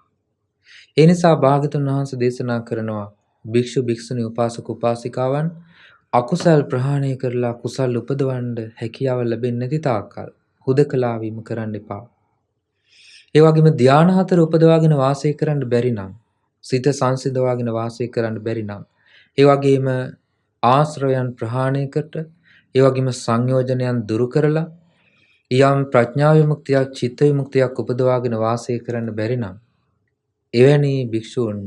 ඒ නිසා භාග්‍යතුන් වහන්සේ දේශනා කරනවා භික්ෂු භික්ෂුණී උපාසක උපාසිකාවන් අකුසල් ප්‍රහාණය කරලා කුසල් උපදවන්න හැකියාව ලැබෙන්නේ නැති තාක්කල් හුදකලා වීම කරන්න එපා. ඒ වගේම ධාන හතර උපදවාගෙන වාසය කරන්න බැරි නම් සිත සංසිඳවාගෙන වාසය කරන්න බැරි නම් ඒ වගේම ආශ්‍රයයන් ප්‍රහාණය කරට ඒ වගේම සංයෝජනයන් දුරු කරලා යම් ප්‍රඥා විමුක්තියක් චිත්ත විමුක්තියක් උපදවාගෙන වාසය කරන්න බැරි නම් එවැනි භික්ෂූන්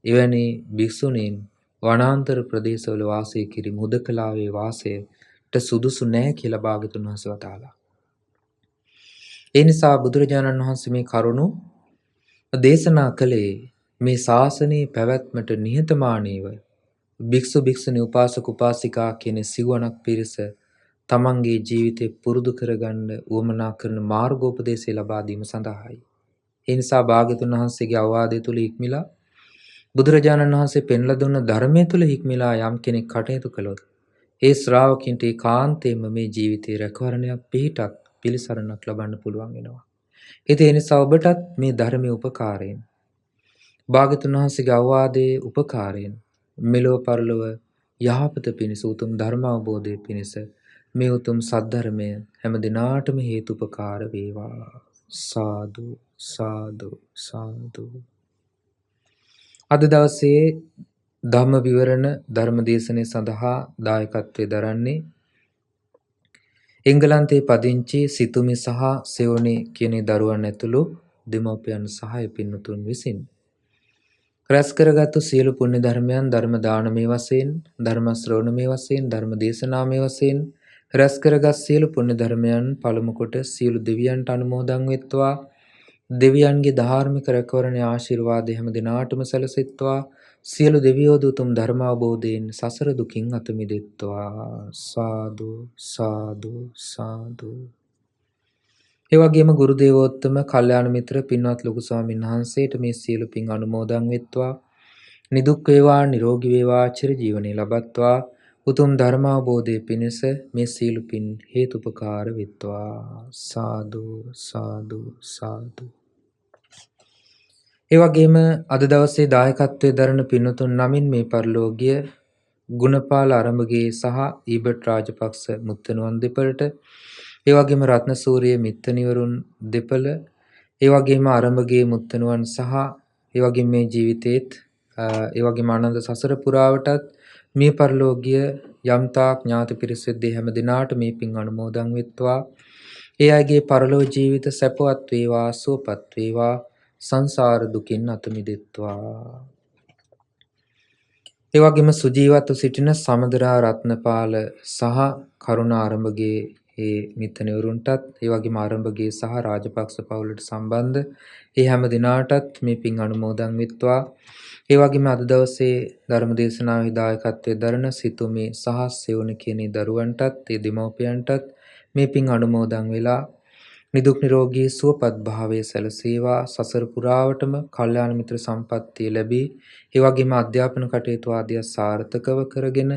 එවැනි භික්ෂුණීන් වනාන්තර ප්‍රදේශවල වාසය කිරීම හුදකලාවේ වාසයට සුදුසු නැහැ කියලා භාග්‍යතුන් වහන්සේ වදාළා. ඒ නිසා බුදුරජාණන් වහන්සේ මේ කරුණු දේශනා කළේ මේ ශාසනයේ පැවැත්මට නිහතමානීව භික්ෂු භික්ෂුණී උපාසක උපාසිකා කියන සිවණක් පිරිස තමන්ගේ ජීවිතේ පුරුදු කරගන්න උවමනා කරන මාර්ගෝපදේශය ලබා දීම සඳහායි. ඒ නිසා භාග්‍යතුන් වහන්සේගේ අවවාදය තුල හික්මිලා බුදුරජාණන් වහන්සේ පෙන්ලා දුන්න ධර්මයේ තුල හික්මිලා යම් කෙනෙක් කටයුතු කළොත් ඒ ශ්‍රාවකින්ට ඒකාන්තයෙන්ම මේ ජීවිතේ රැකවරණයක් පිහිටක් පිළිසරණක් ලබන්න පුළුවන් වෙනවා. ඒ නිසා ඔබටත් මේ ධර්මයේ උපකාරයෙන් භාග්‍යතුන් වහන්සේගේ අවවාදයේ උපකාරයෙන් මෙලොව පරලොව යහපත පිණිස උතුම් ධර්ම අවබෝධය පිණිස මේ උතුම් සද්ධර්මය හැම දිනාටම හේතුපකාර වේවා. සාදු සාදු සාදු. අද දවසේ ධම්ම විවරණ ධර්ම දේශනය සඳහා දායකත්වයේ දරන්නේ එංගලන්තයේ පදිංචි සිතුමි සහ සෙවණි කියන දරුවන් ඇතුළු දෙමව්පියන් සහ පින්වතුන් විසින් රැස් කරගත්තු සියලු පුණ්‍ය ධර්මයන් ධර්ම දානමය වශයෙන් ධර්ම ශ්‍රවණමය වශයෙන් ධර්ම දේශනාමය වශයෙන් රැස් කරගත් සියලු පුණ්‍ය ධර්මයන් පළමු කොට සියලු දෙවියන්ට අනුමෝදන් වෙත්වා. දෙවියන්ගේ ධාර්මික රැකවරණේ ආශිර්වාදය හැම දිනාටම සැලසෙත්වා. සියලු දෙවියෝ දුතුම් ධර්ම අවබෝධයෙන් සසර දුකින් අත මිදෙත්වා. සාදු සාදු සාදු. ඒ වගේම ගුරු දේවෝත්තම කල්යාණ මිත්‍ර පින්වත් ලොකු ස්වාමීන් වහන්සේට මේ සියලු පින් අනුමෝදන් වෙත්වා. නිදුක් වේවා නිරෝගී වේවා චිර ජීවනයේ ලබත්වා. උතුම් ධර්මාබෝධය පිණිස මේ සීල පින් හේතුපකාර වෙත්වා. සාදු සාදු සාදු. ඒ වගේම අද දවසේ දායකත්වයේ දරන පින්වතුන් නමින් මේ පරිලෝකීය ගුණපාල අරඹගේ සහ ඊබට් රාජපක්ෂ මුත්තණුවන් දෙපළට, ඒ වගේම රත්නසූරිය මිත්තණිවරුන් දෙපළ, ඒ වගේම අරඹගේ මුත්තණුවන් සහ ඒ වගේම මේ ජීවිතේත් ඒ වගේම ආනන්ද සසර පුරාවටත් මේ පරිලෝකීය යම්තාක් ඥාති පිරිසෙද්දී හැම දිනාට මේ පින් අනුමෝදන් වෙත්වා. ඒ අයගේ පරලොව ජීවිත සැපවත් වේවා, සුවපත් වේවා, සංසාර දුකින් අත මිදෙත්වා. ඒ වගේම සුජීවත්ව සිටින සමදරා රත්නපාල සහ කරුණා ආරම්භගේ ඒ මිත්තණිවරුන්ටත්, ඒ වගේම ආරම්භගේ සහ රාජපක්ෂ පවුලට සම්බන්ධ ඒ හැම දිනාටත් මේ පින් අනුමෝදන් වෙත්වා. ඒ වගේම අද දවසේ ධර්ම දේශනාවේ දායකත්වයේ දරන සිතුමි සහ සෙවණ කියන දරුවන්ටත්, ඒ දෙමව්පියන්ටත් මේ පින් අනුමෝදන් වෙලා නිදුක් නිරෝගී සුවපත් භාවයේ සැලසේවා. සසර පුරාවටම කල්යාණ මිත්‍ර සම්පත්තිය ලැබී, ඒ වගේම අධ්‍යාපන කටයුතු ආදිය සාර්ථකව කරගෙන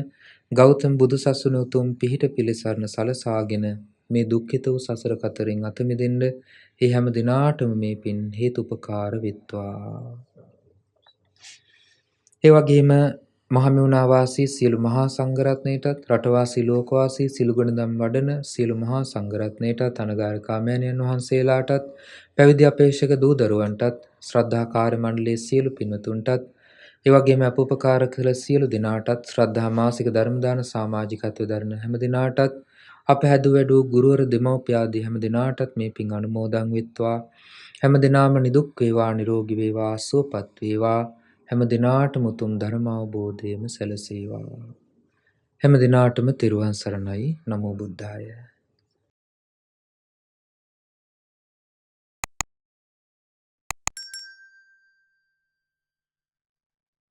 ගෞතම බුදුසසුන උතුම් පිහිට පිළිසරණ සලසාගෙන මේ දුක්ඛිත වූ සසර කතරින් අත මිදෙන්න ඒ හැම දිනාටම මේ පින් හේතුපකාර වෙත්වා. ඒ වගේම මහමෙවුනා වාසී සියලු මහා සංඝරත්නයටත්, රටවාසී ලෝකවාසී සිළු ගුණධම් වඩන සියලු මහා සංඝරත්නයටත්, අනගාരികා මෑණියන් වහන්සේලාටත්, පැවිදි අපේක්ෂක දූ දරුවන්ටත්, ශ්‍රද්ධා කාර්ය මණ්ඩලයේ සියලු පින්වතුන්ටත්, ඒ වගේම අපෝපකාර කළ සියලු දෙනාටත්, ශ්‍රද්ධා මාසික ධර්ම දාන සමාජිකත්වයේ දරන හැම දිනාටත්, අප හැදු වැඩු ගුරුවර දෙමව්පිය ආදී හැම දිනාටත් මේ පින් අනුමෝදන් වෙත්වා. හැම දිනාම නිදුක් වේවා, නිරෝගී වේවා, සුවපත් වේවා. හැම දිනාටම උතුම් ධර්ම අවබෝධයම සැලසේවා. හැම දිනාටම තෙරුවන් සරණයි. නමෝ බුද්ධාය.